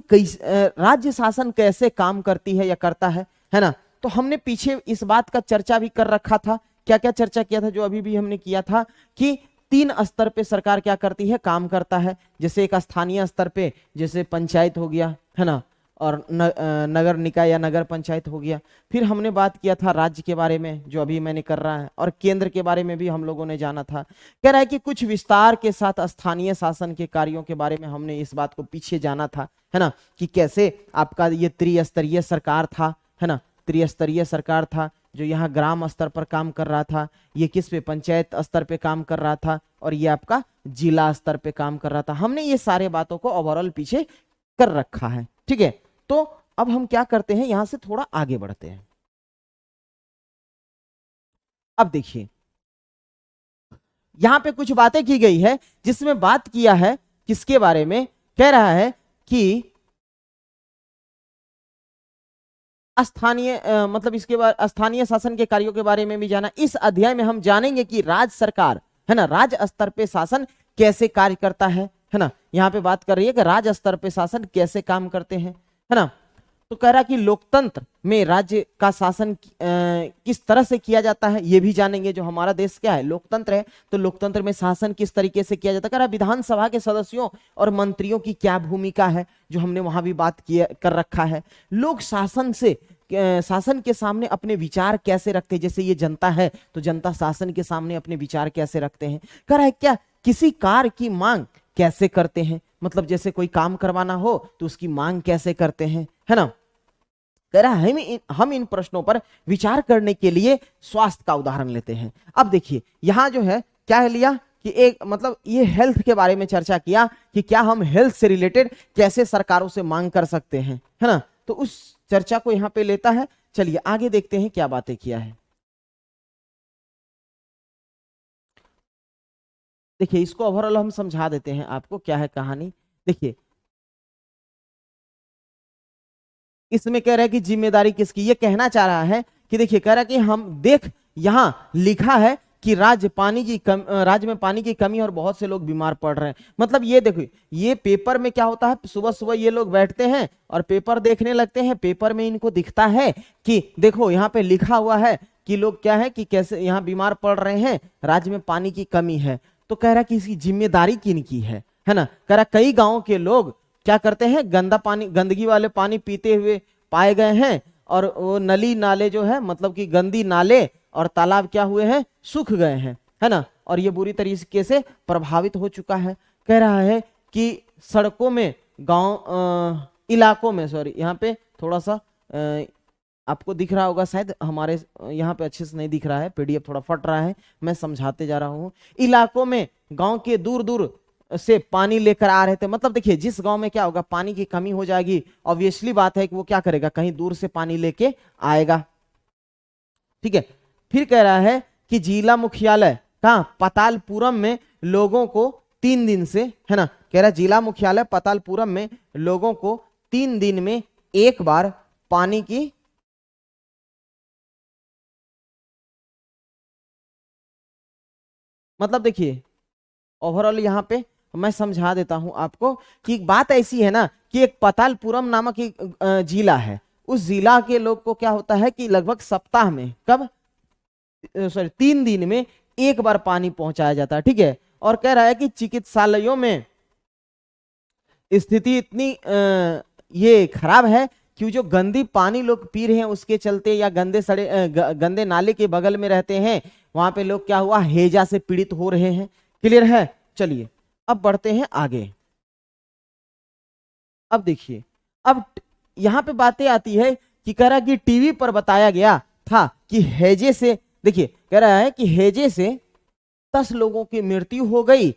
कैसे काम करती है या करता है ना। तो हमने पीछे इस बात का चर्चा भी कर रखा था। क्या क्या चर्चा किया था, जो अभी भी हमने किया था कि 3 स्तर पे सरकार क्या करती है, काम करता है। जैसे एक स्थानीय स्तर पे, जैसे पंचायत हो गया, है ना, और नगर निकाय या नगर पंचायत हो गया। फिर हमने बात किया था राज्य के बारे में, जो अभी मैंने कर रहा है, और केंद्र के बारे में भी हम लोगों ने जाना था। कह रहा है कि कुछ विस्तार के साथ स्थानीय शासन के कार्यों के बारे में हमने इस बात को पीछे जाना था, है ना, कि कैसे आपका ये त्रिस्तरीय सरकार था, है ना, त्रिस्तरीय सरकार था, जो यहाँ ग्राम स्तर पर काम कर रहा था, ये किस पे, पंचायत स्तर पे काम कर रहा था, और ये आपका जिला स्तर पे काम कर रहा था। हमने ये सारे बातों को ओवरऑल पीछे कर रखा है, ठीक है। तो अब हम क्या करते हैं, यहां से थोड़ा आगे बढ़ते हैं। अब देखिए यहां पे कुछ बातें की गई है, जिसमें बात किया है किसके बारे में, कह रहा है कि स्थानीय मतलब इसके बाद स्थानीय शासन के कार्यों के बारे में भी जाना। इस अध्याय में हम जानेंगे कि राज्य सरकार, है ना, राज्य स्तर पे शासन कैसे कार्य करता है ना। यहाँ पे बात कर रही है कि राज्य स्तर पे शासन कैसे काम करते हैं, है ना। तो कह रहा कि लोकतंत्र में राज्य का शासन किस तरह से किया जाता है, ये भी जानेंगे। जो हमारा देश क्या है, लोकतंत्र है, तो लोकतंत्र में शासन किस तरीके से किया जाता है। कह रहा विधानसभा के सदस्यों और मंत्रियों की क्या भूमिका है, जो हमने वहां भी बात किया कर रखा है। लोग शासन के सामने अपने विचार कैसे रखते हैं, जैसे ये जनता है तो जनता शासन के सामने अपने विचार कैसे रखते हैं। कह रहा है क्या किसी कार्य की मांग कैसे करते हैं, मतलब जैसे कोई काम करवाना हो तो उसकी मांग कैसे करते हैं, है ना। कह रहा है हम इन प्रश्नों पर विचार करने के लिए स्वास्थ्य का उदाहरण लेते हैं। अब देखिए यहां जो है क्या है लिया कि एक मतलब ये हेल्थ के बारे में चर्चा किया कि क्या हम हेल्थ से रिलेटेड कैसे सरकारों से मांग कर सकते हैं, है ना। तो उस चर्चा को यहां पे लेता है। चलिए आगे देखते हैं क्या बातें किया है। देखिए इसको ओवरऑल हम समझा देते हैं आपको, क्या है कहानी। देखिए इसमें कह रहा है कि जिम्मेदारी किसकी, ये कहना चाह रहा है कि देखिए कह रहा है कि हम देख, यहां लिखा है कि राज्य में पानी की कमी और बहुत से लोग बीमार पड़ रहे हैं। मतलब ये देखो, ये पेपर में क्या होता है, सुबह सुबह ये लोग बैठते हैं और पेपर देखने लगते हैं। पेपर में इनको दिखता है कि देखो यहाँ पे लिखा हुआ है कि लोग क्या है कि कैसे यहाँ बीमार पड़ रहे हैं, राज्य में पानी की कमी है। तो कह रहा है कि इसकी जिम्मेदारी किनकी है ना। कह रहा कई गांव के लोग क्या करते हैं, गंदा पानी, गंदगी वाले पानी पीते हुए पाए गए हैं, और वो नली नाले जो है, मतलब कि गंदी नाले और तालाब क्या हुए हैं, सूख गए हैं, है ना। और ये बुरी तरीके से प्रभावित हो चुका है। कह रहा है कि सड़कों में, गांव इलाकों में, सॉरी यहाँ पे थोड़ा सा आपको दिख रहा होगा शायद, हमारे यहाँ पे अच्छे से नहीं दिख रहा है, पीडीएफ थोड़ा फट रहा है, मैं समझाते जा रहा हूँ। इलाकों में, गांव के दूर दूर से पानी लेकर आ रहे थे। मतलब देखिए जिस गांव में क्या होगा, पानी की कमी हो जाएगी, ऑब्वियसली बात है कि वो क्या करेगा, कहीं दूर से पानी लेके आएगा, ठीक है। फिर कह रहा है कि जिला मुख्यालय कहाँ, पतालपुरम में लोगों को 3 दिन से, है ना, कह रहा है जिला मुख्यालय पतालपुरम में लोगों को 3 दिन में एक बार पानी की, मतलब देखिए ओवरऑल यहाँ पे मैं समझा देता हूं आपको कि एक बात ऐसी है ना कि एक पतालपुरम नामक एक जिला है। उस जिला के लोग को क्या होता है कि लगभग सप्ताह में, कब, सॉरी 3 दिन में एक बार पानी पहुंचाया जाता है, ठीक है। और कह रहा है कि चिकित्सालयों में स्थिति इतनी ये खराब है कि जो गंदी पानी लोग पी रहे हैं उसके चलते, या गंदे सड़े गंदे नाले के बगल में रहते हैं, वहां पे लोग क्या हुआ, हैजा से पीड़ित हो रहे हैं। क्लियर है? चलिए अब बढ़ते हैं आगे। अब देखिए, अब यहां पे बातें आती है कि कह रहा कि टीवी पर बताया गया था कि हैजे से, देखिए कह रहा है कि हैजे से 10 लोगों की मृत्यु हो गई।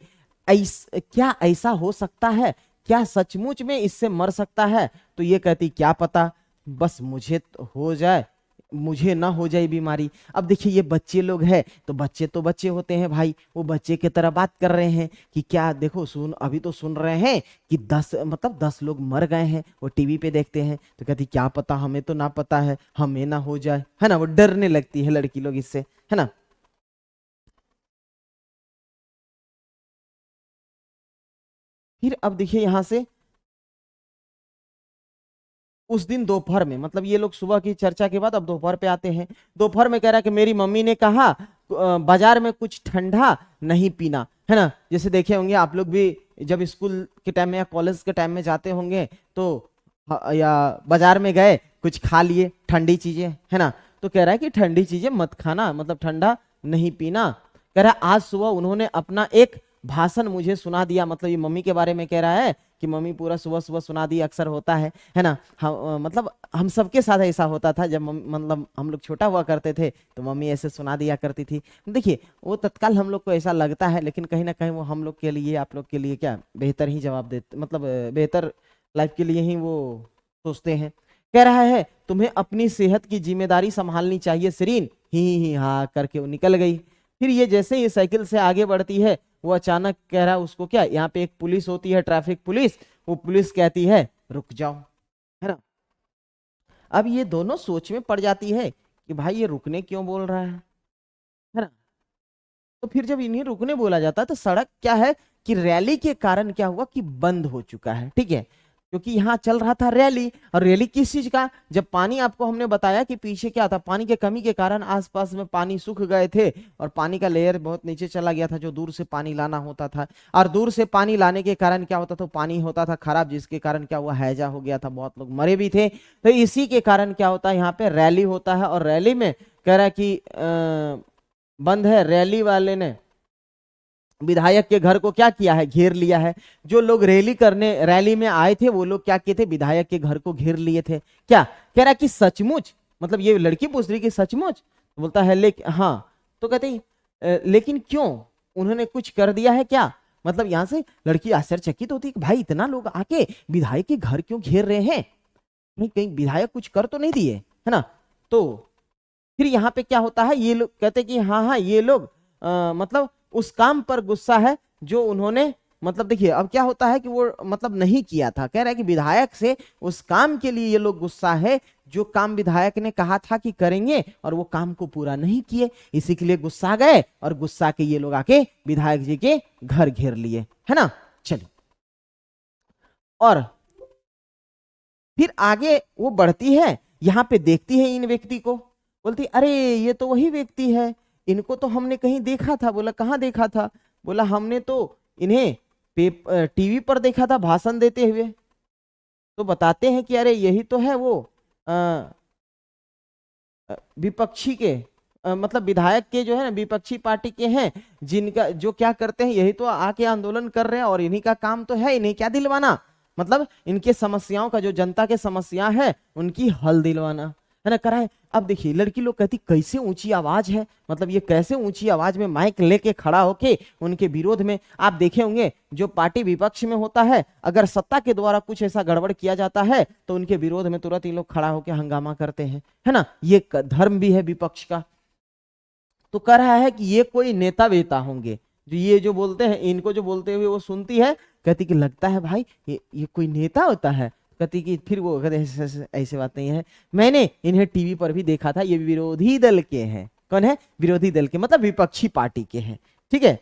क्या ऐसा हो सकता है? क्या सचमुच में इससे मर सकता है? तो ये कहती क्या पता, बस मुझे तो हो जाए, मुझे ना हो जाए बीमारी। अब देखिए ये बच्चे लोग हैं, तो बच्चे होते हैं भाई, वो बच्चे की तरह बात कर रहे हैं कि क्या, देखो सुन, अभी तो सुन रहे हैं कि 10 लोग मर गए हैं, वो टीवी पे देखते हैं। तो कहती क्या पता, हमें तो ना पता है, हमें ना हो जाए, है ना। वो डरने लगती है लड़की लोग इससे, है ना। फिर अब देखिए यहां से, उस दिन दोपहर में, मतलब ये लोग सुबह की चर्चा के बाद अब दोपहर पे आते हैं। दोपहर में कह रहा है कि मेरी मम्मी ने कहा बाजार में कुछ ठंडा नहीं पीना, है ना। जैसे देखे होंगे आप लोग भी, जब स्कूल के टाइम में या कॉलेज के टाइम में जाते होंगे तो या बाजार में गए, कुछ खा लिए ठंडी चीजें, है ना। तो कह रहा है कि ठंडी चीजें मत खाना, मतलब ठंडा नहीं पीना। कह रहा है आज सुबह उन्होंने अपना एक भाषण मुझे सुना दिया, मतलब ये मम्मी के बारे में कह रहा है कि मम्मी पूरा सुबह सुबह सुना दी, अक्सर होता है ना। हम मतलब हम सबके साथ ऐसा होता था, जब मतलब हम लोग छोटा हुआ करते थे तो मम्मी ऐसे सुना दिया करती थी। देखिए वो तत्काल हम लोग को ऐसा लगता है, लेकिन कहीं ना कहीं वो हम लोग के लिए, आप लोग के लिए क्या बेहतर ही जवाब देते, मतलब बेहतर लाइफ के लिए ही वो सोचते हैं। कह रहा है तुम्हें अपनी सेहत की जिम्मेदारी संभालनी चाहिए शरीन। ही हाँ करके वो निकल गई। फिर ये जैसे ही साइकिल से आगे बढ़ती है, वो अचानक कह रहा है उसको, क्या यहाँ पे एक पुलिस होती है, ट्रैफिक पुलिस, वो पुलिस कहती है रुक जाओ, है ना। अब ये दोनों सोच में पड़ जाती है कि भाई ये रुकने क्यों बोल रहा है ना। तो फिर जब इन्हें रुकने बोला जाता है तो सड़क क्या है कि रैली के कारण क्या हुआ कि बंद हो चुका है, ठीक है। क्योंकि यहाँ चल रहा था रैली, और रैली किस चीज का, जब पानी, आपको हमने बताया कि पीछे क्या था, पानी के कमी के कारण आसपास में पानी सूख गए थे और पानी का लेयर बहुत नीचे चला गया था, जो दूर से पानी लाना होता था। और दूर से पानी लाने के कारण क्या होता था, पानी होता था खराब, जिसके कारण क्या हुआ, हैजा हो गया था, बहुत लोग मरे भी थे। तो इसी के कारण क्या होता है, यहाँ पे रैली होता है। और रैली में कह रहा है कि बंद है, रैली वाले ने विधायक के घर को क्या किया है, घेर लिया है। जो लोग रैली में आए थे, वो लोग क्या किए थे, विधायक के घर को घेर लिए थे। क्या कह रहा कि सचमुच, मतलब ये लड़की पूछ रही कि सचमुच, तो बोलता है लेकिन हाँ। तो कहते लेकिन क्यों, उन्होंने कुछ कर दिया है क्या? मतलब यहां से लड़की आश्चर्यचकित होती है कि भाई इतना लोग आके विधायक के घर क्यों घेर रहे हैं, नहीं कहीं विधायक कुछ कर तो नहीं दिए, है ना। तो फिर यहाँ पे क्या होता है, ये लोग कहते कि हाँ हाँ ये लोग मतलब उस काम पर गुस्सा है जो उन्होंने, मतलब देखिए अब क्या होता है कि वो मतलब नहीं किया था। कह रहा है कि विधायक से उस काम के लिए ये लोग गुस्सा है जो काम विधायक ने कहा था कि करेंगे और वो काम को पूरा नहीं किए, इसी के लिए गुस्सा गए और गुस्सा के ये लोग आके विधायक जी के घर घेर लिए, है ना। चलिए, और फिर आगे वो बढ़ती है, यहाँ पे देखती है इन व्यक्ति को, बोलती अरे ये तो वही व्यक्ति है, इनको तो हमने कहीं देखा था। बोला कहाँ देखा था? बोला हमने तो इन्हें टीवी पर देखा था भाषण देते हुए। तो बताते हैं कि अरे यही तो है वो विपक्षी के मतलब विधायक के जो है ना, विपक्षी पार्टी के हैं, जिनका जो क्या करते हैं, यही तो आके आंदोलन कर रहे हैं और इन्हीं का काम तो है इन्हें क्या दिलवाना, मतलब इनके समस्याओं का, जो जनता के समस्या है उनकी हल दिलवाना, है ना, कराए। अब देखिए लड़की लोग कहती कैसे ऊंची आवाज है, मतलब ये कैसे ऊंची आवाज में माइक लेके खड़ा होके उनके विरोध में। आप देखे होंगे जो पार्टी विपक्ष में होता है, अगर सत्ता के द्वारा कुछ ऐसा गड़बड़ किया जाता है तो उनके विरोध में तुरंत ये लोग खड़ा होकर हंगामा करते हैं, है ना। ये धर्म भी है विपक्ष का। तो कह रहा है कि ये कोई नेता वेता होंगे, जो ये जो बोलते हैं, इनको जो बोलते हुए वो सुनती है, कहती कि लगता है भाई ये कोई नेता होता है। कहती कि फिर वो कहते ऐसे बात नहीं है, मैंने इन्हें टीवी पर भी देखा था, ये विरोधी दल के हैं। कौन है? विरोधी दल के, मतलब विपक्षी पार्टी के हैं, ठीक है।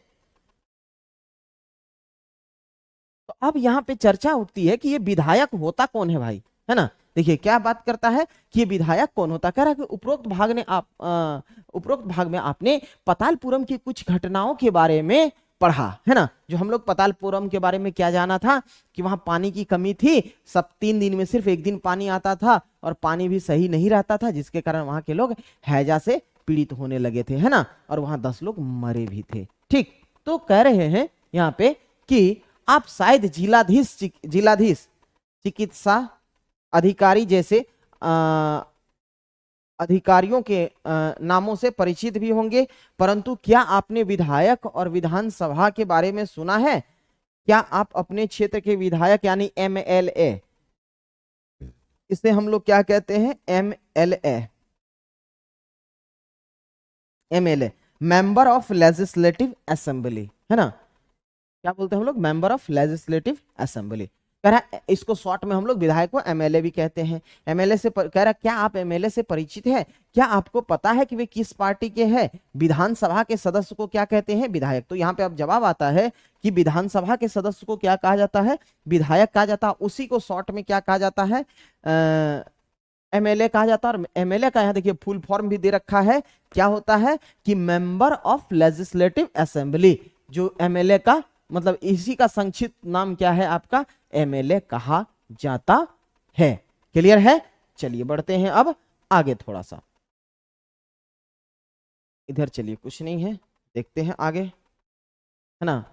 अब यहाँ पे चर्चा उठती है कि ये विधायक होता कौन है भाई, है ना। देखिए क्या बात करता है कि ये विधायक कौन होता, कह रहा है कि उपरोक्त भाग में आपने पतालपुरम की कुछ घटनाओं के बारे में पढ़ा, है ना। जो हम लोग पतालपुरम के बारे में क्या जाना था कि वहां पानी की कमी थी, सब 3 दिन में सिर्फ 1 दिन पानी आता था और पानी भी सही नहीं रहता था, जिसके कारण वहां के लोग हैजा से पीड़ित होने लगे थे, है ना, और वहां 10 लोग मरे भी थे। ठीक, तो कह रहे हैं यहाँ पे कि आप शायद जिलाधीश चिकित्सा अधिकारी जैसे अधिकारियों के नामों से परिचित भी होंगे, परंतु क्या आपने विधायक और विधानसभा के बारे में सुना है? क्या आप अपने क्षेत्र के विधायक यानी MLA, इसे हम लोग क्या कहते हैं, MLA, member of legislative assembly, है ना। क्या बोलते हैं हम लोग, मेंबर ऑफ लेजिस्लेटिव असेंबली। कह रहा है इसको शॉर्ट में हम लोग विधायक को MLA भी कहते हैं। MLA से कह रहा क्या आप MLA से परिचित है? क्या आपको पता है कि वे किस पार्टी के हैं? विधानसभा के सदस्य को क्या कहते हैं, विधायक। तो यहाँ पे अब जवाब आता है कि विधानसभा के सदस्य को क्या कहा जाता है, विधायक कहा जाता है। उसी को शॉर्ट में क्या कहा जाता है, MLA कहा जाता है। और MLA का यहाँ देखिए फुल फॉर्म भी दे रखा है, क्या होता है कि मेंबर ऑफ लेजिस्लेटिव असेंबली। जो MLA का मतलब इसी का संक्षिप्त नाम क्या है आपका, MLA कहा जाता है। क्लियर है? चलिए बढ़ते हैं अब आगे थोड़ा सा, इधर चलिए कुछ नहीं है, देखते हैं आगे, है ना।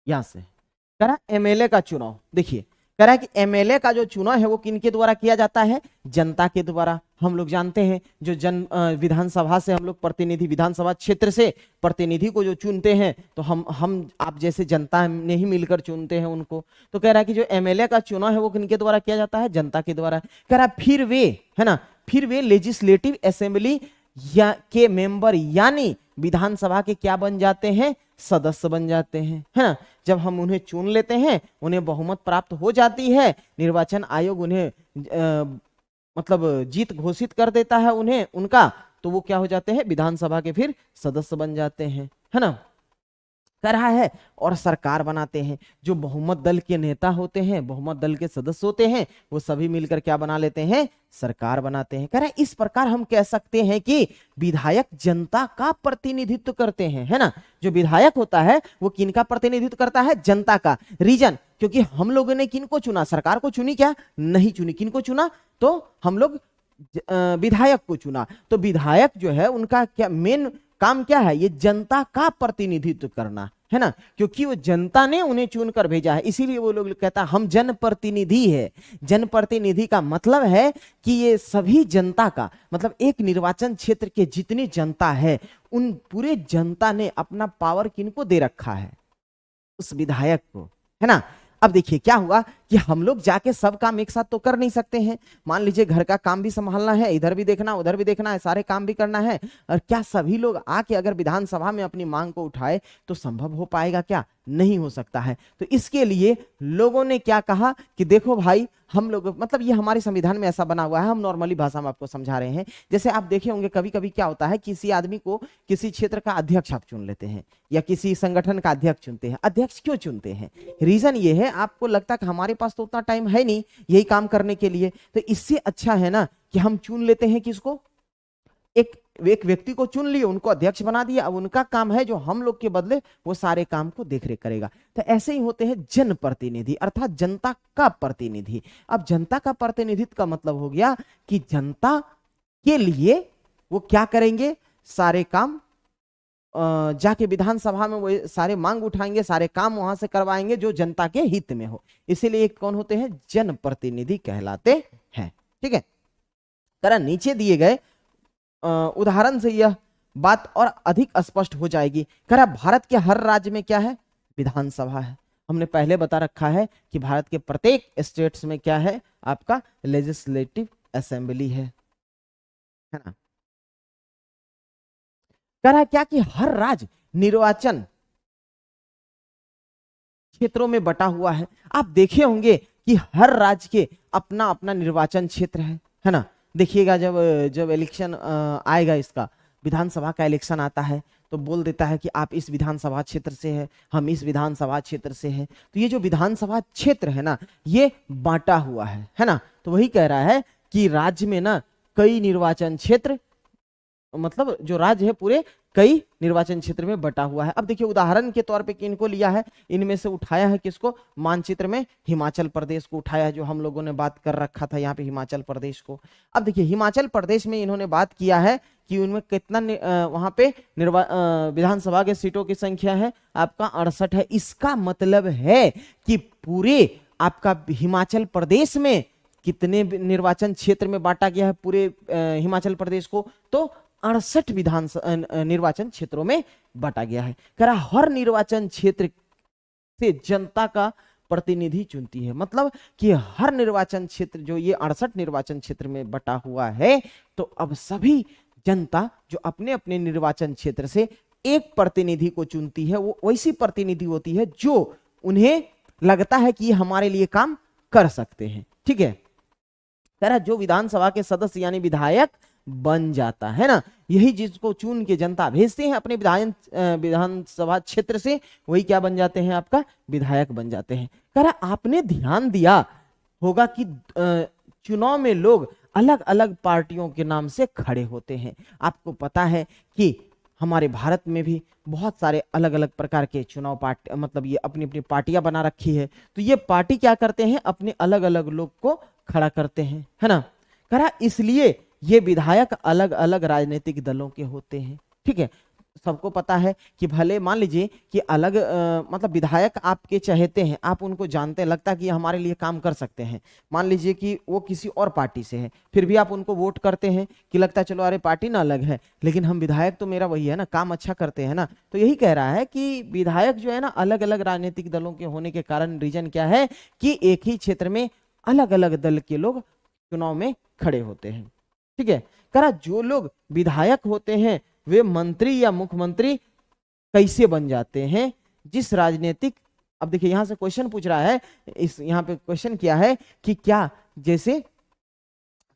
यहां से कह रहा MLA का चुनाव, देखिए कह रहा है कि MLA का जो चुनाव है वो किनके द्वारा किया जाता है, जनता के द्वारा। हम लोग जानते हैं जो विधानसभा से हम लोग प्रतिनिधि, विधानसभा क्षेत्र से प्रतिनिधि को जो चुनते हैं, तो हम आप जैसे जनता ने ही मिलकर चुनते हैं उनको। तो कह रहा है कि जो MLA का चुनाव है वो किनके द्वारा किया जाता है, जनता के द्वारा। कह रहा है फिर वे, है ना, फिर वे लेजिस्लेटिव असेंबली के मेंबर यानी विधानसभा के क्या बन जाते हैं, सदस्य बन जाते हैं, है ना। जब हम उन्हें चुन लेते हैं, उन्हें बहुमत प्राप्त हो जाती है, निर्वाचन आयोग उन्हें मतलब जीत घोषित कर देता है उन्हें उनका, तो वो क्या हो जाते हैं, विधानसभा के फिर सदस्य बन जाते हैं, है ना। कर रहा है और सरकार बनाते हैं। जो बहुमत दल के नेता होते हैं, बहुमत दल के सदस्य होते हैं, वो सभी मिलकर क्या बना लेते हैं, सरकार बनाते हैं। कह रहा है इस प्रकार हम कह सकते हैं कि विधायक जनता का प्रतिनिधित्व करते हैं, है ना। जो विधायक होता है वो किनका प्रतिनिधित्व करता है, जनता का। रीजन, क्योंकि हम लोगों ने किनको चुना, सरकार को चुनी क्या, नहीं चुनी। किनको चुना, तो हम लोग विधायक को चुना। तो विधायक जो है उनका क्या मेन काम क्या है, ये जनता का प्रतिनिधित्व करना, है ना। क्योंकि वो जनता ने उन्हें चुनकर भेजा है, इसीलिए वो लोग कहता है हम जनप्रतिनिधि है। जनप्रतिनिधि का मतलब है कि ये सभी जनता का, मतलब एक निर्वाचन क्षेत्र के जितनी जनता है, उन पूरे जनता ने अपना पावर किनको दे रखा है, उस विधायक को, है ना। अब देखिए क्या हुआ कि हम लोग जाके सब काम एक साथ तो कर नहीं सकते हैं। मान लीजिए घर का काम भी संभालना है, इधर भी देखना उधर भी देखना है, सारे काम भी करना है। और क्या सभी लोग आके अगर विधानसभा में अपनी मांग को उठाए तो संभव हो पाएगा क्या, नहीं हो सकता है। तो इसके लिए लोगों ने क्या कहा कि देखो भाई, हम लोग मतलब ये हमारे संविधान में ऐसा बना हुआ है, हम नॉर्मली भाषा में आपको समझा रहे हैं। जैसे आप देखे होंगे कभी कभी क्या होता है, किसी आदमी को किसी क्षेत्र का अध्यक्ष आप चुन लेते हैं या किसी संगठन का अध्यक्ष चुनते हैं। अध्यक्ष क्यों चुनते हैं, रीजन ये है, आपको लगता है कि हमारे पास तो उतना टाइम है नहीं यही काम करने के लिए, तो इससे अच्छा है ना कि हम चुन लेते हैं किसको, एक व्यक्ति को चुन लिए, उनको अध्यक्ष बना दिया। अब उनका काम है जो हम लोग के बदले वो सारे काम को देखरेख करेगा। तो ऐसे ही होते हैं जनप्रतिनिधि, अर्थात जनता का प्रतिनिधि। अब जनता का प्रतिनिधित्व का मतलब हो गया कि जनता के लिए वो क्या करेंगे, सारे काम जाके विधानसभा में वो सारे मांग उठाएंगे, सारे काम वहां से करवाएंगे जो जनता के हित में हो। इसीलिए कौन होते हैं, जनप्रतिनिधि कहलाते हैं। ठीक है, तरह नीचे दिए गए उदाहरण से यह बात और अधिक स्पष्ट हो जाएगी। कह भारत के हर राज्य में क्या है, विधानसभा है। हमने पहले बता रखा है कि भारत के प्रत्येक स्टेट्स में क्या है, आपका लेजिस्लेटिव असेंबली है ना। कह रहा है क्या कि हर राज्य निर्वाचन क्षेत्रों में बटा हुआ है। आप देखे होंगे कि हर राज्य के अपना अपना निर्वाचन क्षेत्र है ना। देखिएगा जब इलेक्शन आएगा, इसका विधानसभा का इलेक्शन आता है, तो बोल देता है कि आप इस विधानसभा क्षेत्र से हैं, हम इस विधानसभा क्षेत्र से हैं। तो ये जो विधानसभा क्षेत्र है ना, ये बांटा हुआ है ना। तो वही कह रहा है कि राज्य में ना कई निर्वाचन क्षेत्र, मतलब जो राज्य है पूरे कई निर्वाचन क्षेत्र में बटा हुआ है। अब देखिए उदाहरण के तौर पे किनको लिया है, इनमें से उठाया है किसको, मानचित्र में हिमाचल प्रदेश को उठाया है, जो हम लोगों ने बात कर रखा था यहाँ पे हिमाचल प्रदेश को। अब देखिए हिमाचल प्रदेश में इन्होंने बात किया है कि उनमें कितना वहां पे विधानसभा के सीटों की संख्या है आपका 68 है। इसका मतलब है कि पूरे आपका हिमाचल प्रदेश में कितने निर्वाचन क्षेत्र में बांटा गया है पूरे हिमाचल प्रदेश को, तो 68 निर्वाचन क्षेत्रों में बांटा गया है। कह रहा हर निर्वाचन क्षेत्र से जनता का प्रतिनिधि चुनती है, मतलब कि हर निर्वाचन क्षेत्र जो ये 68 निर्वाचन क्षेत्र में बटा हुआ है, तो अब सभी जनता जो अपने अपने निर्वाचन क्षेत्र से एक प्रतिनिधि को चुनती है, वो वैसी प्रतिनिधि होती है जो उन्हें लगता है कि ये हमारे लिए काम कर सकते हैं। ठीक है, कह रहा जो विधानसभा के सदस्य यानी विधायक बन जाता है ना, यही जिसको चुन के जनता भेजते हैं अपने विधानसभा क्षेत्र से, वही क्या बन जाते हैं, आपका विधायक बन जाते हैं। कह रहा आपने ध्यान दिया होगा कि चुनाव में लोग अलग अलग पार्टियों के नाम से खड़े होते हैं। आपको पता है कि हमारे भारत में भी बहुत सारे अलग अलग प्रकार के चुनाव पार्टी, मतलब ये अपनी अपनी पार्टियां बना रखी है। तो ये पार्टी क्या करते हैं, अपने अलग अलग लोग को खड़ा करते हैं, है ना। कह रहा इसलिए ये विधायक अलग अलग राजनीतिक दलों के होते हैं। ठीक है, सबको पता है कि भले मान लीजिए कि अलग मतलब विधायक आपके चाहते हैं, आप उनको जानते हैं, लगता है कि ये हमारे लिए काम कर सकते हैं। मान लीजिए कि वो किसी और पार्टी से है, फिर भी आप उनको वोट करते हैं कि लगता है चलो अरे पार्टी ना अलग है, लेकिन हम विधायक तो मेरा वही है ना, काम अच्छा करते हैं ना। तो यही कह रहा है कि विधायक जो है ना अलग अलग राजनीतिक दलों के होने के कारण रीजन क्या है कि एक ही क्षेत्र में अलग अलग दल के लोग चुनाव में खड़े होते हैं। ठीक है, कह रहा जो लोग विधायक होते हैं वे मंत्री या मुख्यमंत्री कैसे बन जाते हैं, जिस राजनीतिक, अब देखिए यहां से क्वेश्चन पूछ रहा है, इस यहां पे क्वेश्चन किया है कि क्या जैसे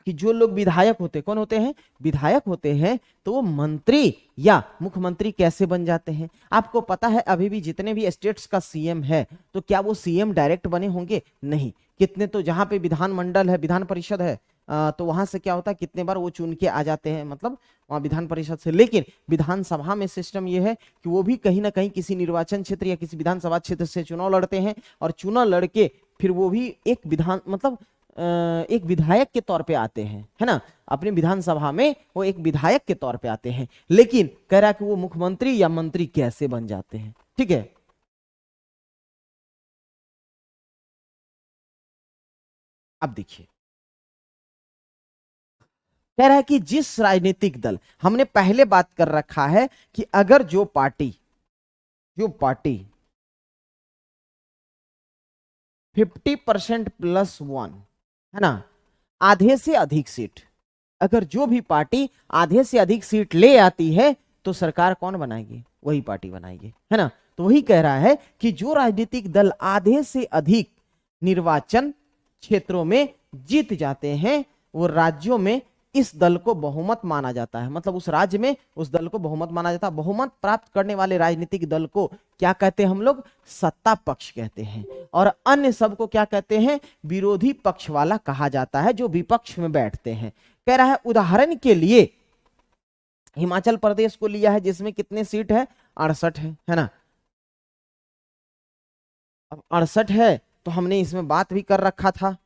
कि जो लोग विधायक होते, कौन होते हैं, विधायक होते हैं, तो वो मंत्री या मुख्यमंत्री कैसे बन जाते हैं। आपको पता है अभी भी जितने भी स्टेट्स का सीएम है, तो क्या वो सीएम डायरेक्ट बने होंगे, नहीं। कितने तो जहां पे विधानमंडल है, विधान परिषद है, तो वहां से क्या होता है कितने बार वो चुन के आ जाते हैं, मतलब वहां विधान परिषद से। लेकिन विधानसभा में सिस्टम ये है कि वो भी कहीं ना कहीं किसी निर्वाचन क्षेत्र या किसी विधानसभा क्षेत्र से चुनाव लड़ते हैं, और चुनाव लड़के फिर वो भी एक विधान मतलब एक विधायक के तौर पे आते हैं, है ना। अपनी विधानसभा में वो एक विधायक के तौर पे आते हैं। लेकिन कह रहा है कि वो मुख्यमंत्री या मंत्री कैसे बन जाते हैं। ठीक है, अब देखिए कह रहा है कि जिस राजनीतिक दल, हमने पहले बात कर रखा है कि अगर जो पार्टी 50% प्लस 1 है ना, आधे से अधिक सीट, अगर जो भी पार्टी आधे से अधिक सीट ले आती है तो सरकार कौन बनाएगी, वही पार्टी बनाएगी, है ना। तो वही कह रहा है कि जो राजनीतिक दल आधे से अधिक निर्वाचन क्षेत्रों में जीत जाते हैं, वो राज्यों में इस दल को बहुमत माना जाता है, मतलब उस राज्य में उस दल को बहुमत माना जाता है। बहुमत प्राप्त करने वाले राजनीतिक दल को क्या कहते हैं हम लोग, सत्ता पक्ष कहते हैं। और अन्य सब को क्या कहते हैं, विरोधी पक्ष वाला कहा जाता है, जो विपक्ष में बैठते हैं। कह रहा है उदाहरण के लिए हिमाचल प्रदेश को लिया है, जिसमें कितने सीट है, 68 है ना। अब 68 है तो हमने इसमें बात भी कर रखा था,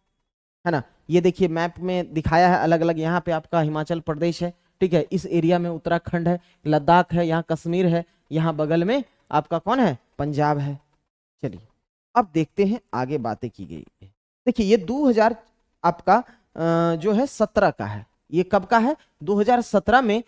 है ना। ये देखिए मैप में दिखाया है अलग अलग, यहाँ पे आपका हिमाचल प्रदेश है, ठीक है, इस एरिया में उत्तराखंड है, लद्दाख है, यहाँ कश्मीर है, यहाँ बगल में आपका कौन है, पंजाब है। चलिए अब देखते हैं आगे बातें की गई है। देखिए ये 2000 आपका जो है 17 का है, ये कब का है, 2017 में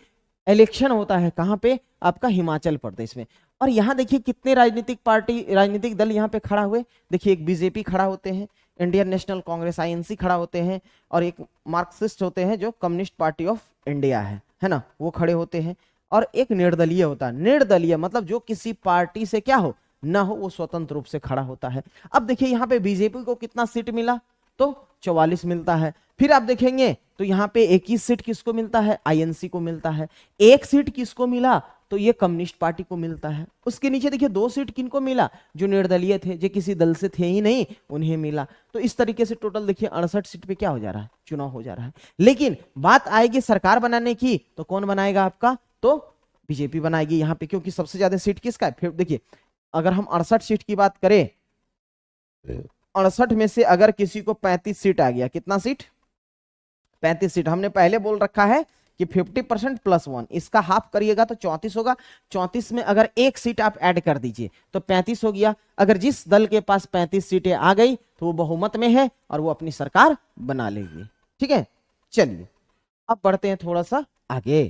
इलेक्शन होता है, कहाँ पे, आपका हिमाचल प्रदेश में। और यहाँ देखिए कितने राजनीतिक दल यहाँ पे खड़ा हुए, देखिए एक बीजेपी खड़ा होते हैं, इंडियन नेशनल कांग्रेस आईएनसी खड़ा होते हैं, और एक मार्क्सिस्ट होते हैं जो कम्युनिस्ट पार्टी ऑफ इंडिया है ना, वो खड़े होते हैं। और एक निर्दलीय होता है, निर्दलीय मतलब जो किसी पार्टी से क्या हो ना हो, वो स्वतंत्र रूप से खड़ा होता है। अब देखिए यहाँ पे बीजेपी को कितना सीट मिला, तो 44 मिलता है। फिर आप देखेंगे तो यहाँ पे 21 सीट किसको मिलता है, आईएनसी को मिलता है। एक सीट किसको मिला, तो ये कम्युनिस्ट पार्टी को मिलता है। उसके नीचे देखिए 2 सीट किनको मिला, जो निर्दलीय थे, जो किसी दल से थे ही नहीं, उन्हें मिला। तो इस तरीके से टोटल देखिए 68 सीट पे क्या हो जा रहा है, चुनाव हो जा रहा है। लेकिन बात आएगी सरकार बनाने की, तो कौन बनाएगा आपका, तो बीजेपी बनाएगी यहाँ पे, क्योंकि सबसे ज्यादा सीट किसका है। फिर देखिए अगर हम 68 सीट की बात करें, 68 में से अगर किसी को 35 सीट आ गया, कितना सीट, 35 सीट, हमने पहले बोल रखा है कि 50% प्लस 1, इसका हाफ करिएगा तो 34 होगा। 34 में अगर 1 सीट आप ऐड कर दीजिए तो 35 हो गया। अगर जिस दल के पास 35 सीटें आ गई तो वो बहुमत में है और वो अपनी सरकार बना लेगी। ठीक है, चलिए अब बढ़ते हैं थोड़ा सा आगे।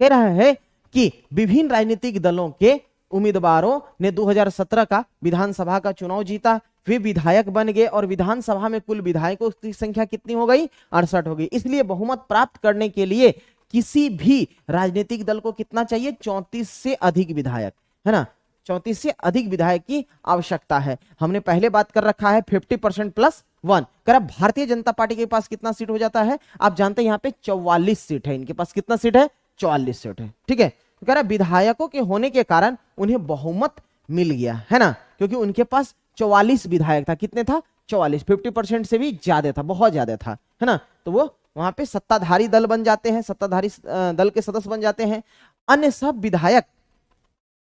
कह रहा है कि विभिन्न राजनीतिक दलों के उम्मीदवारों ने 2017 का विधानसभा का चुनाव जीता, वे विधायक बन गए और विधानसभा में कुल विधायकों की संख्या कितनी हो गई, 68 हो गई। इसलिए बहुमत प्राप्त करने के लिए किसी भी राजनीतिक दल को कितना चाहिए, 34 से अधिक विधायक, है ना, 34 से अधिक विधायक की आवश्यकता है। हमने पहले बात कर रखा है 50% प्लस 1। कर भारतीय जनता पार्टी के पास कितना सीट हो जाता है, आप जानते हैं यहाँ पे 44 सीट है, इनके पास कितना सीट है, 44 सीट है। ठीक है, तो कह रहा विधायकों के होने के कारण उन्हें बहुमत मिल गया, है ना, क्योंकि उनके पास 44 विधायक था, कितने था, 44, 50% से भी ज्यादा था, बहुत ज्यादा था, है ना। तो वो वहां पे सत्ताधारी दल बन जाते हैं, सत्ताधारी दल के सदस्य बन जाते हैं। अन्य सब विधायक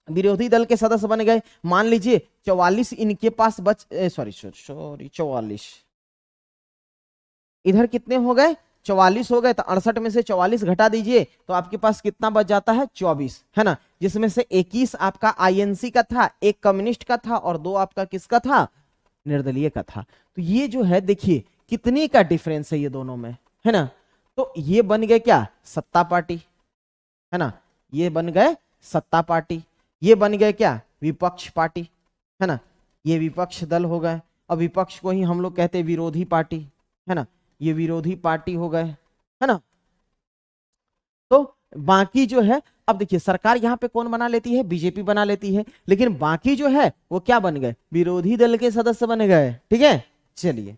विरोधी दल के सदस्य बन गए। मान लीजिए 44 इनके पास बच, सॉरी 44, इधर कितने हो गए, 44 हो गए, तो 68 में से 44 घटा दीजिए तो आपके पास कितना बच जाता है, 24, है ना, जिसमें से 21 आपका आईएनसी का था, 1 कम्युनिस्ट का था और 2 आपका किसका था, निर्दलीय का था। तो ये जो है देखिए कितने का डिफरेंस है ये दोनों में, है ना। तो ये बन गए क्या, सत्ता पार्टी, है ना, ये बन गए सत्ता पार्टी, ये बन गए क्या, विपक्ष पार्टी, है ना, ये विपक्ष दल हो गए। और विपक्ष को ही हम लोग कहते हैं विरोधी पार्टी, है ना, ये विरोधी पार्टी हो गए, है ना। तो बाकी जो है, अब देखिए सरकार यहां पे कौन बना लेती है, बीजेपी बना लेती है, लेकिन बाकी जो है वो क्या बन गए, विरोधी दल के सदस्य बन गए। ठीक है, चलिए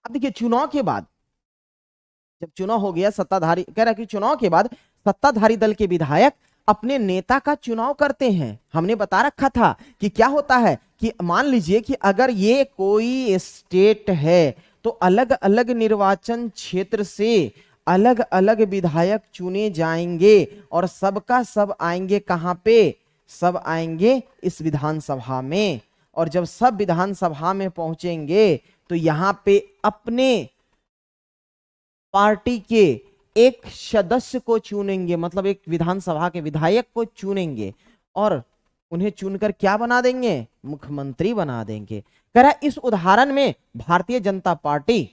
अब देखिए चुनाव के बाद, जब चुनाव हो गया, सत्ताधारी कह रहा है कि चुनाव के बाद सत्ताधारी दल के विधायक अपने नेता का चुनाव करते हैं। हमने बता रखा था कि क्या होता है कि मान लीजिए कि अगर ये कोई स्टेट है तो अलग अलग निर्वाचन क्षेत्र से अलग अलग विधायक चुने जाएंगे और सबका सब आएंगे कहां पे, सब आएंगे इस विधानसभा में। और जब सब विधानसभा में पहुंचेंगे तो यहां पे अपने पार्टी के एक सदस्य को चुनेंगे, मतलब एक विधानसभा के विधायक को चुनेंगे और उन्हें चुनकर क्या बना देंगे, मुख्यमंत्री बना देंगे। कह रहा इस उदाहरण में भारतीय जनता पार्टी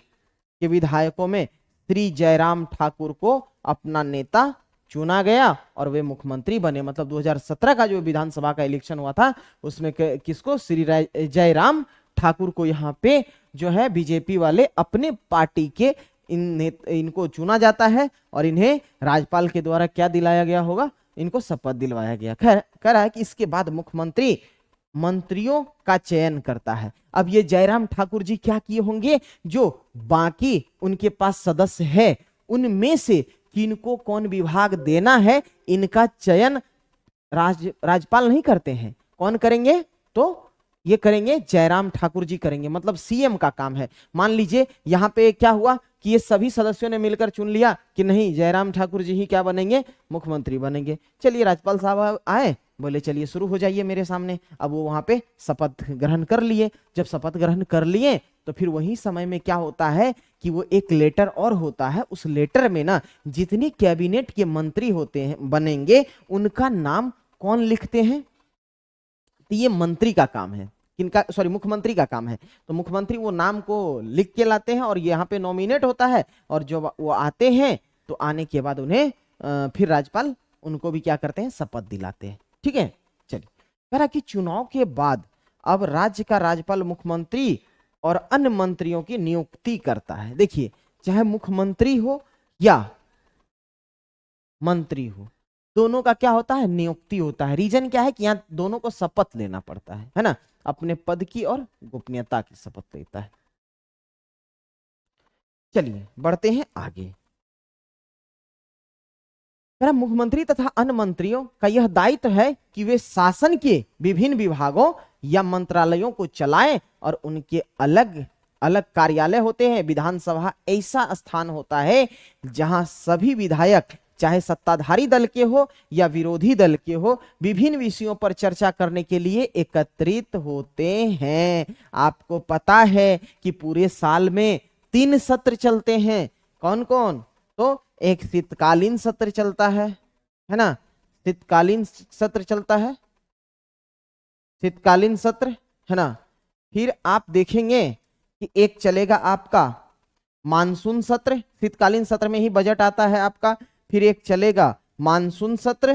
के विधायकों में श्री जयराम ठाकुर को अपना नेता चुना गया और वे मुख्यमंत्री बने। मतलब 2017 का जो विधानसभा का इलेक्शन हुआ था उसमें किसको, श्री जयराम ठाकुर को यहाँ पे जो है बीजेपी वाले अपने पार्टी के इनको चुना जाता है और इन्हें राज्यपाल के द्वारा क्या दिलाया गया होगा, इनको शपथ दिलवाया गया। खैर कह रहा है कि इसके बाद मुख्यमंत्री मंत्रियों का चयन करता है। अब ये जयराम ठाकुर जी क्या किए होंगे, जो बाकी उनके पास सदस्य है उनमें से किनको कौन विभाग देना है, इनका चयन राज्यपाल नहीं करते हैं, कौन करेंगे, तो ये करेंगे जयराम ठाकुर जी करेंगे, मतलब सीएम का काम है। मान लीजिए यहाँ पे क्या हुआ कि ये सभी सदस्यों ने मिलकर चुन लिया कि नहीं जयराम ठाकुर जी ही क्या बनेंगे, मुख्यमंत्री बनेंगे। चलिए राज्यपाल साहब आए, बोले चलिए शुरू हो जाइए मेरे सामने। अब वो वहां पे शपथ ग्रहण कर लिए। जब शपथ ग्रहण कर लिए तो फिर वही समय में क्या होता है कि वो एक लेटर और होता है, उस लेटर में ना जितनी कैबिनेट के मंत्री होते हैं बनेंगे उनका नाम कौन लिखते हैं, तो ये मंत्री का काम है, किनका, सॉरी मुख्यमंत्री का काम है। तो मुख्यमंत्री वो नाम को लिख के लाते हैं और यहाँ पे नॉमिनेट होता है और जो वो आते हैं तो आने के बाद उन्हें फिर राज्यपाल उनको भी क्या करते हैं, शपथ दिलाते हैं। ठीक है, चलिए कह रहा कि चुनाव के बाद अब राज्य का राज्यपाल मुख्यमंत्री और अन्य मंत्रियों की नियुक्ति करता है। देखिए चाहे मुख्यमंत्री हो या मंत्री हो, दोनों का क्या होता है, नियुक्ति होता है। रीजन क्या है कि यहाँ दोनों को शपथ लेना पड़ता है ना, अपने पद की और गोपनीयता की शपथ लेता है। चलिए बढ़ते हैं आगे। मुख्यमंत्री तथा अन्य मंत्रियों का यह दायित्व है कि वे शासन के विभिन्न विभागों या मंत्रालयों को चलाएं और उनके अलग अलग कार्यालय होते हैं। विधानसभा ऐसा स्थान होता है जहां सभी विधायक, चाहे सत्ताधारी दल के हो या विरोधी दल के हो, विभिन्न विषयों पर चर्चा करने के लिए एकत्रित होते हैं। आपको पता है कि पूरे साल में 3 सत्र चलते हैं। कौन कौन? तो एक शीतकालीन सत्र चलता है ना, शीतकालीन सत्र चलता है, शीतकालीन सत्र है ना। फिर आप देखेंगे कि एक चलेगा आपका मानसून सत्र, शीतकालीन सत्र में ही बजट आता है आपका। फिर एक चलेगा मानसून सत्र,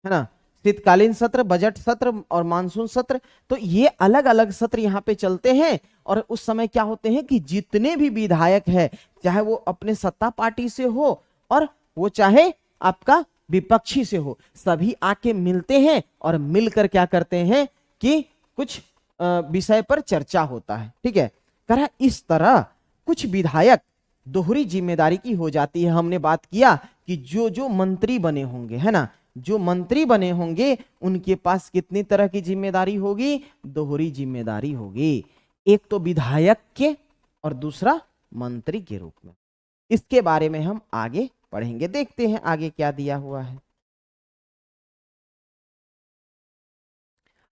है ना, शीतकालीन सत्र, बजट सत्र और मानसून सत्र। तो ये अलग अलग सत्र यहाँ पे चलते हैं। और उस समय क्या होते हैं कि जितने भी विधायक है, चाहे वो अपने सत्ता पार्टी से हो और वो चाहे आपका विपक्षी से हो, सभी आके मिलते हैं और मिलकर क्या करते हैं कि कुछ विषय पर चर्चा होता है। ठीक है, करा इस तरह कुछ विधायक दोहरी जिम्मेदारी की हो जाती है। हमने बात किया कि जो जो मंत्री बने होंगे, है ना, जो मंत्री बने होंगे उनके पास कितनी तरह की जिम्मेदारी होगी? दोहरी जिम्मेदारी होगी। एक तो विधायक के और दूसरा मंत्री के रूप में। इसके बारे में हम आगे पढ़ेंगे। देखते हैं आगे क्या दिया हुआ है।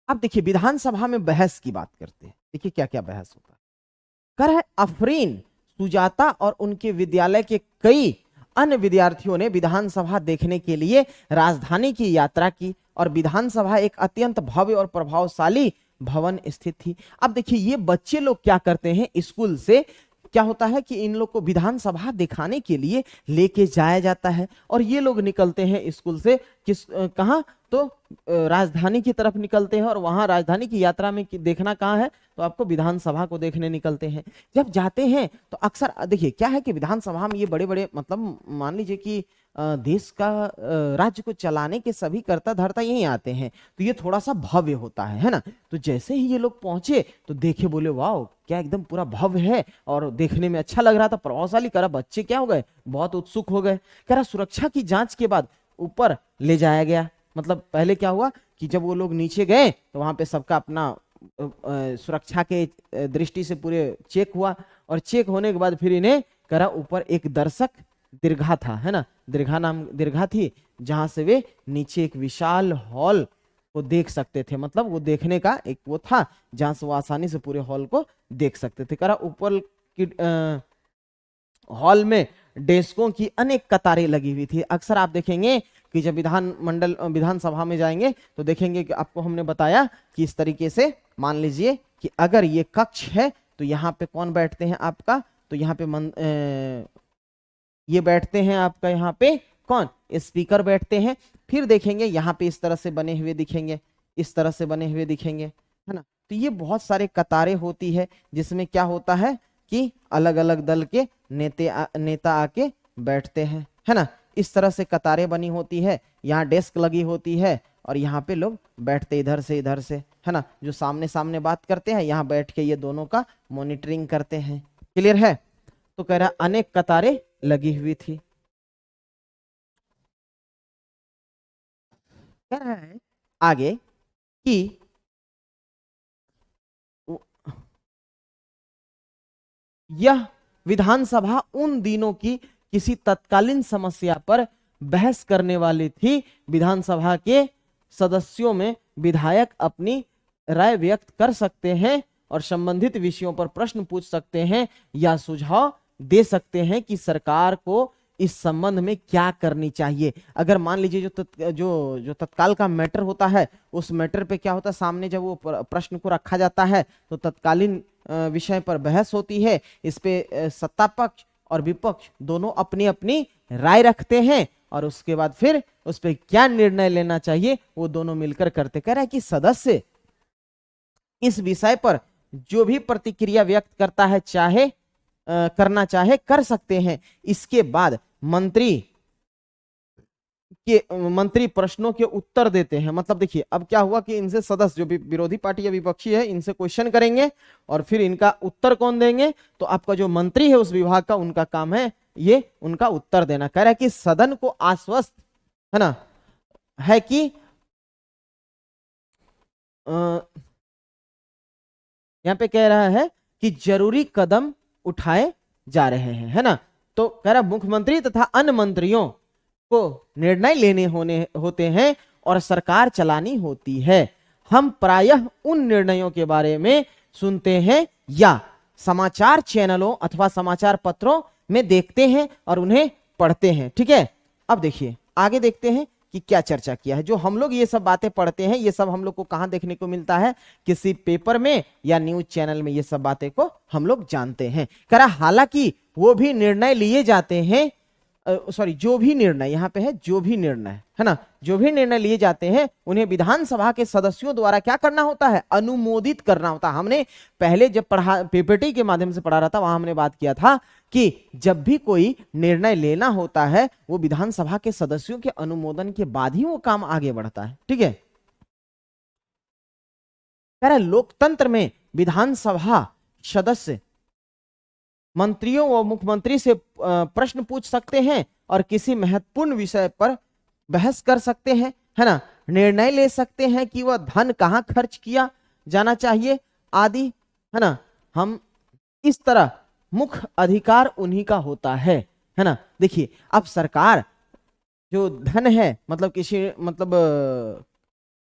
अब देखिए विधानसभा में बहस की बात करते हैं। देखिए क्या क्या बहस होता है। कर है अफरीन, सुजाता और उनके विद्यालय के कई अन्य विद्यार्थियों ने विधानसभा देखने के लिए राजधानी की यात्रा की और विधानसभा एक अत्यंत भव्य और प्रभावशाली भवन स्थित थी। अब देखिए ये बच्चे लोग क्या करते हैं, स्कूल से क्या होता है कि इन लोग को विधानसभा दिखाने के लिए लेके जाया जाता है और ये लोग निकलते हैं स्कूल से कहाँ? तो राजधानी की तरफ निकलते हैं और वहां राजधानी की यात्रा में देखना कहाँ है? तो आपको विधानसभा को देखने निकलते हैं। जब जाते हैं तो अक्सर देखिए क्या है कि विधानसभा में ये बड़े बड़े मतलब मान लीजिए कि देश का राज्य को चलाने के सभी कर्ता धर्ता यहीं आते हैं, तो ये थोड़ा सा भव्य होता है ना। तो जैसे ही ये लोग पहुंचे तो देखे, बोले वाह क्या एकदम पूरा भव्य है और देखने में अच्छा लग रहा था, प्रभावशाली। करा बच्चे क्या हो गए, बहुत उत्सुक हो गए। करा सुरक्षा की जांच के बाद ऊपर ले जाया गया। मतलब पहले क्या हुआ कि जब वो लोग नीचे गए तो वहां पे सबका अपना सुरक्षा के दृष्टि से पूरे चेक हुआ और चेक होने के बाद फिर इन्हें करा ऊपर एक दर्शक दीर्घा था, है ना, दीर्घा थी, जहां से वे नीचे एक विशाल हॉल को देख सकते थे। मतलब वो देखने का एक वो था जहां से वो आसानी से पूरे हॉल को देख सकते थे। करा ऊपर की हॉल में डेस्कों की अनेक कतारें लगी हुई थी। अक्सर आप देखेंगे कि जब विधानसभा में जाएंगे तो देखेंगे कि आपको हमने बताया कि इस तरीके से मान लीजिए कि अगर ये कक्ष है तो यहाँ पे कौन बैठते हैं आपका? तो यहाँ पे ये बैठते हैं आपका, यहाँ पे कौन? स्पीकर बैठते हैं। फिर देखेंगे यहाँ पे इस तरह से बने हुए दिखेंगे, इस तरह से बने हुए दिखेंगे, है ना। तो ये बहुत सारे कतारें होती है जिसमें क्या होता है कि अलग अलग दल के नेता आके बैठते हैं, है ना। इस तरह से कतारें बनी होती है, यहाँ डेस्क लगी होती है और यहाँ पे लोग बैठते इधर से, है ना। जो सामने सामने बात करते हैं यहाँ बैठ के ये दोनों का मॉनिटरिंग करते हैं। क्लियर है? तो कह रहा अनेक कतारें लगी हुई थी। कह रहा है आगे कि यह विधानसभा उन दिनों की किसी तत्कालीन समस्या पर बहस करने वाली थी। विधानसभा के सदस्यों में विधायक अपनी राय व्यक्त कर सकते हैं और संबंधित विषयों पर प्रश्न पूछ सकते हैं या सुझाव दे सकते हैं कि सरकार को इस संबंध में क्या करनी चाहिए। अगर मान लीजिए जो तत्काल का मैटर होता है, उस मैटर पे क्या होता है, सामने जब वो प्रश्न को रखा जाता है तो तत्कालीन विषय पर बहस होती है। इस पे सत्ता पक्ष और विपक्ष दोनों अपनी अपनी राय रखते हैं और उसके बाद फिर उस पर क्या निर्णय लेना चाहिए वो दोनों मिलकर करते। कह रहा है कि सदस्य इस विषय पर जो भी प्रतिक्रिया व्यक्त करता है करना चाहे कर सकते हैं। इसके बाद मंत्री कि मंत्री प्रश्नों के उत्तर देते हैं। मतलब देखिए अब क्या हुआ कि इनसे सदस्य जो भी विरोधी पार्टी या विपक्षी है इनसे क्वेश्चन करेंगे और फिर इनका उत्तर कौन देंगे, तो आपका जो मंत्री है उस विभाग का, उनका काम है ये उनका उत्तर देना। कह रहा है कि सदन को आश्वस्त है ना है कि यहां पे कह रहा है कि जरूरी कदम उठाए जा रहे हैं, है ना। तो कह रहा मुख्यमंत्री तथा अन्य मंत्रियों को निर्णय लेने होते हैं और सरकार चलानी होती है। हम प्रायः उन निर्णयों के बारे में सुनते हैं या समाचार चैनलों अथवा समाचार पत्रों में देखते हैं और उन्हें पढ़ते हैं। ठीक है, अब देखिए आगे देखते हैं कि क्या चर्चा किया है। जो हम लोग ये सब बातें पढ़ते हैं ये सब हम लोग को कहां देखने को मिलता है, किसी पेपर में या न्यूज चैनल में, ये सब बातें को हम लोग जानते हैं। कह रहा हालांकि वो भी निर्णय लिए जाते हैं, सॉरी जो भी निर्णय, यहाँ पे है जो भी निर्णय, है ना, जो भी निर्णय लिए जाते हैं उन्हें विधानसभा के सदस्यों द्वारा क्या करना होता है, अनुमोदित करना होता है। हमने पहले जब पढ़ा पीपीटी के माध्यम से पढ़ा रहा था वहां हमने बात किया था कि जब भी कोई निर्णय लेना होता है वो विधानसभा के सदस्यों के अनुमोदन के बाद ही वो काम आगे बढ़ता है। ठीक है, कह रहा लोकतंत्र में विधानसभा सदस्य मंत्रियों व मुख्यमंत्री से प्रश्न पूछ सकते हैं और किसी महत्वपूर्ण विषय पर बहस कर सकते हैं, है ना, निर्णय ले सकते हैं कि वह धन कहां खर्च किया जाना चाहिए आदि, है ना। हम इस तरह मुख्य अधिकार उन्हीं का होता है ना। देखिए अब सरकार जो धन है मतलब किसी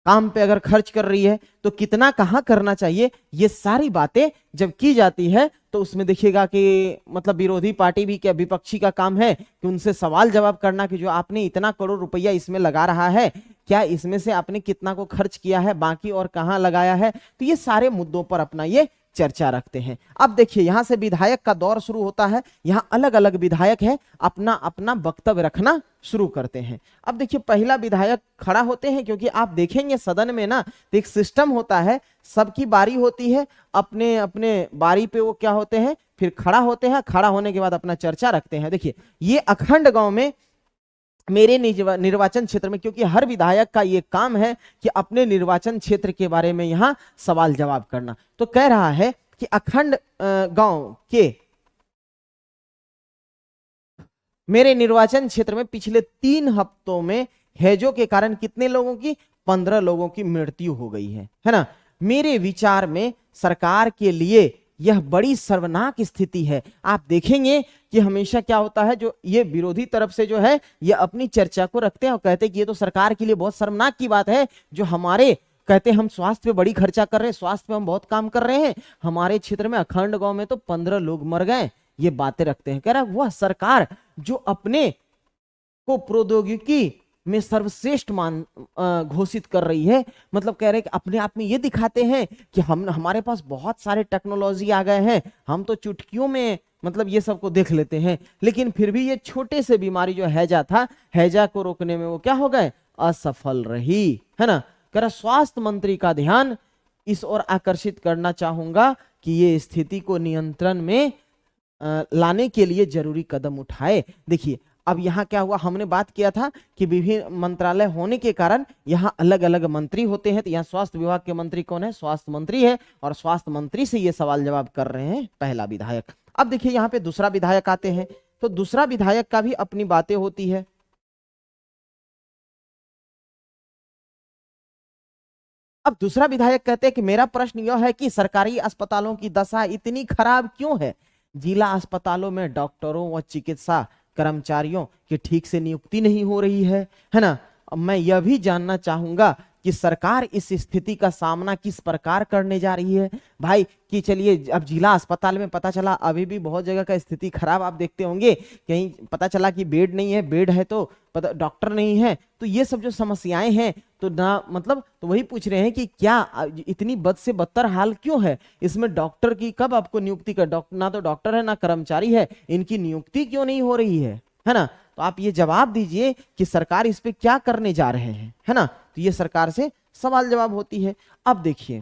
काम पे अगर खर्च कर रही है तो कितना कहां करना चाहिए, ये सारी बातें जब की जाती है तो उसमें देखिएगा कि मतलब विरोधी पार्टी भी क्या विपक्षी का काम है कि उनसे सवाल जवाब करना कि जो आपने इतना करोड़ रुपया इसमें लगा रहा है क्या इसमें से आपने कितना को खर्च किया है, बाकी और कहां लगाया है। तो ये सारे मुद्दों पर अपना ये चर्चा रखते हैं। अब देखिए यहां से विधायक का दौर शुरू होता है, यहां अलग अलग विधायक है अपना अपना वक्तव्य रखना शुरू करते हैं। अब देखिए पहला विधायक खड़ा होते हैं, क्योंकि आप देखेंगे सदन में ना तो एक सिस्टम होता है, सबकी बारी होती है, अपने अपने बारी पे वो क्या होते हैं फिर खड़ा होते हैं, खड़ा होने के बाद अपना चर्चा रखते हैं। देखिए ये अखंड गांव में मेरे निर्वाचन क्षेत्र में, क्योंकि हर विधायक का ये काम है कि अपने निर्वाचन क्षेत्र के बारे में यहां सवाल जवाब करना। तो कह रहा है कि अखंड गांव के मेरे निर्वाचन क्षेत्र में पिछले 3 हफ्तों में हैजों के कारण कितने लोगों की, 15 लोगों की मृत्यु हो गई है ना। मेरे विचार में सरकार के लिए यह बड़ी शर्मनाक स्थिति है। आप देखेंगे कि हमेशा क्या होता है, जो ये विरोधी तरफ से जो है ये अपनी चर्चा को रखते हैं और कहते हैं कि ये तो सरकार के लिए बहुत शर्मनाक की बात है, जो हमारे कहते हैं हम स्वास्थ्य पे बड़ी खर्चा कर रहे हैं, स्वास्थ्य पे हम बहुत काम कर रहे हैं, हमारे क्षेत्र में अखंड गांव में तो 15 लोग मर गए, ये बातें रखते हैं। कह रहा है वह सरकार जो अपने को प्रौद्योगिकी में सर्वश्रेष्ठ घोषित कर रही है, मतलब कह रहे हैं कि अपने आप में ये दिखाते हैं कि हमारे पास बहुत सारे टेक्नोलॉजी आ गए हैं, हम तो चुटकियों में मतलब ये सबको देख लेते हैं, लेकिन फिर भी ये छोटे से बीमारी जो हैजा था, हैजा को रोकने में वो क्या हो गए, असफल रही, है ना। कह रहा स्वास्थ्य मंत्री का ध्यान इस ओर आकर्षित करना चाहूंगा कि ये स्थिति को नियंत्रण में लाने के लिए जरूरी कदम उठाए। देखिए अब यहाँ क्या हुआ, हमने बात किया था कि विभिन्न मंत्रालय होने के कारण यहाँ अलग अलग मंत्री होते हैं, तो यहाँ स्वास्थ्य विभाग के मंत्री कौन है, स्वास्थ्य मंत्री है, और स्वास्थ्य मंत्री से ये सवाल जवाब कर रहे हैं पहला विधायक। अब देखिए यहाँ पे दूसरा विधायक आते हैं, तो दूसरा विधायक का भी अपनी बातें होती है। अब दूसरा विधायक कहते हैं कि मेरा प्रश्न यह है कि सरकारी अस्पतालों की दशा इतनी खराब क्यों है, जिला अस्पतालों में डॉक्टरों व चिकित्सा कर्मचारियों की ठीक से नियुक्ति नहीं हो रही है ना। मैं यह भी जानना चाहूंगा कि सरकार इस स्थिति का सामना किस प्रकार करने जा रही है। भाई कि चलिए अब जिला अस्पताल में पता चला अभी भी बहुत जगह का स्थिति खराब, आप देखते होंगे कहीं पता चला कि बेड नहीं है, बेड है तो पता डॉक्टर नहीं है, तो ये सब जो समस्याएं हैं तो ना मतलब तो वही पूछ रहे हैं कि क्या इतनी बद से बदतर हाल क्यों है, इसमें डॉक्टर की कब आपको नियुक्ति कर, डॉक्टर ना तो डॉक्टर है ना कर्मचारी है, इनकी नियुक्ति क्यों नहीं हो रही है ना। तो आप ये जवाब दीजिए कि सरकार इस पे क्या करने जा रहे हैं, है ना। तो ये सरकार से सवाल जवाब होती है। अब देखिए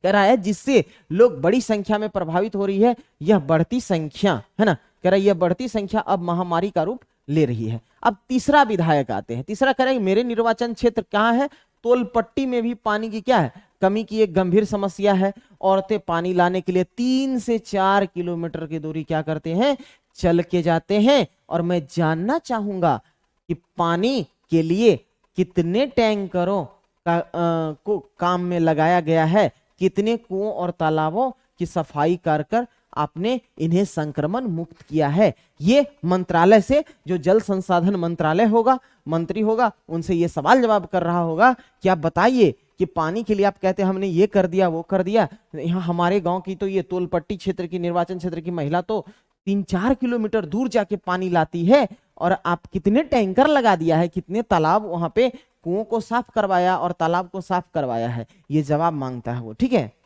कह रहा है जिससे लोग बड़ी संख्या में प्रभावित हो रही है, यह बढ़ती संख्या, है ना, कह रहा है यह बढ़ती संख्या अब महामारी का रूप ले रही है। अब तीसरा विधायक आते हैं, तीसरा कह रहे हैं मेरे निर्वाचन क्षेत्र कहाँ है, तोलपट्टी में भी पानी की क्या है, कमी की एक गंभीर समस्या है। औरतें पानी लाने के लिए 3 से 4 किलोमीटर की दूरी क्या करते हैं, चल के जाते हैं। और मैं जानना चाहूंगा कि पानी के लिए कितने टैंकरों को काम में लगाया गया है, कितने कुओं और तालाबों की सफाई कर आपने इन्हें संक्रमण मुक्त किया है। ये मंत्रालय से, जो जल संसाधन मंत्रालय होगा, मंत्री होगा, उनसे ये सवाल जवाब कर रहा होगा कि आप बताइए कि पानी के लिए आप कहते हैं हमने ये कर दिया वो कर दिया, यहाँ हमारे गांव की तो ये तोलपट्टी क्षेत्र की, निर्वाचन क्षेत्र की महिला तो 3-4 किलोमीटर दूर जाके पानी लाती है, और आप कितने टैंकर लगा दिया है, कितने तालाब वहां पे कुओं को साफ करवाया और तालाब को साफ करवाया है। ये जवाब मांगता है वो, ठीक है।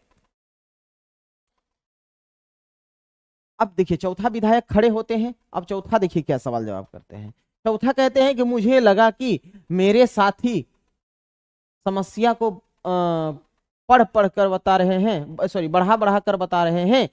अब देखिए चौथा विधायक खड़े होते हैं। अब चौथा देखिए क्या सवाल जवाब करते हैं। चौथा कहते हैं कि मुझे लगा कि मेरे साथी समस्या को पढ़ कर बता रहे हैं, सॉरी बढ़ा कर बता रहे हैं।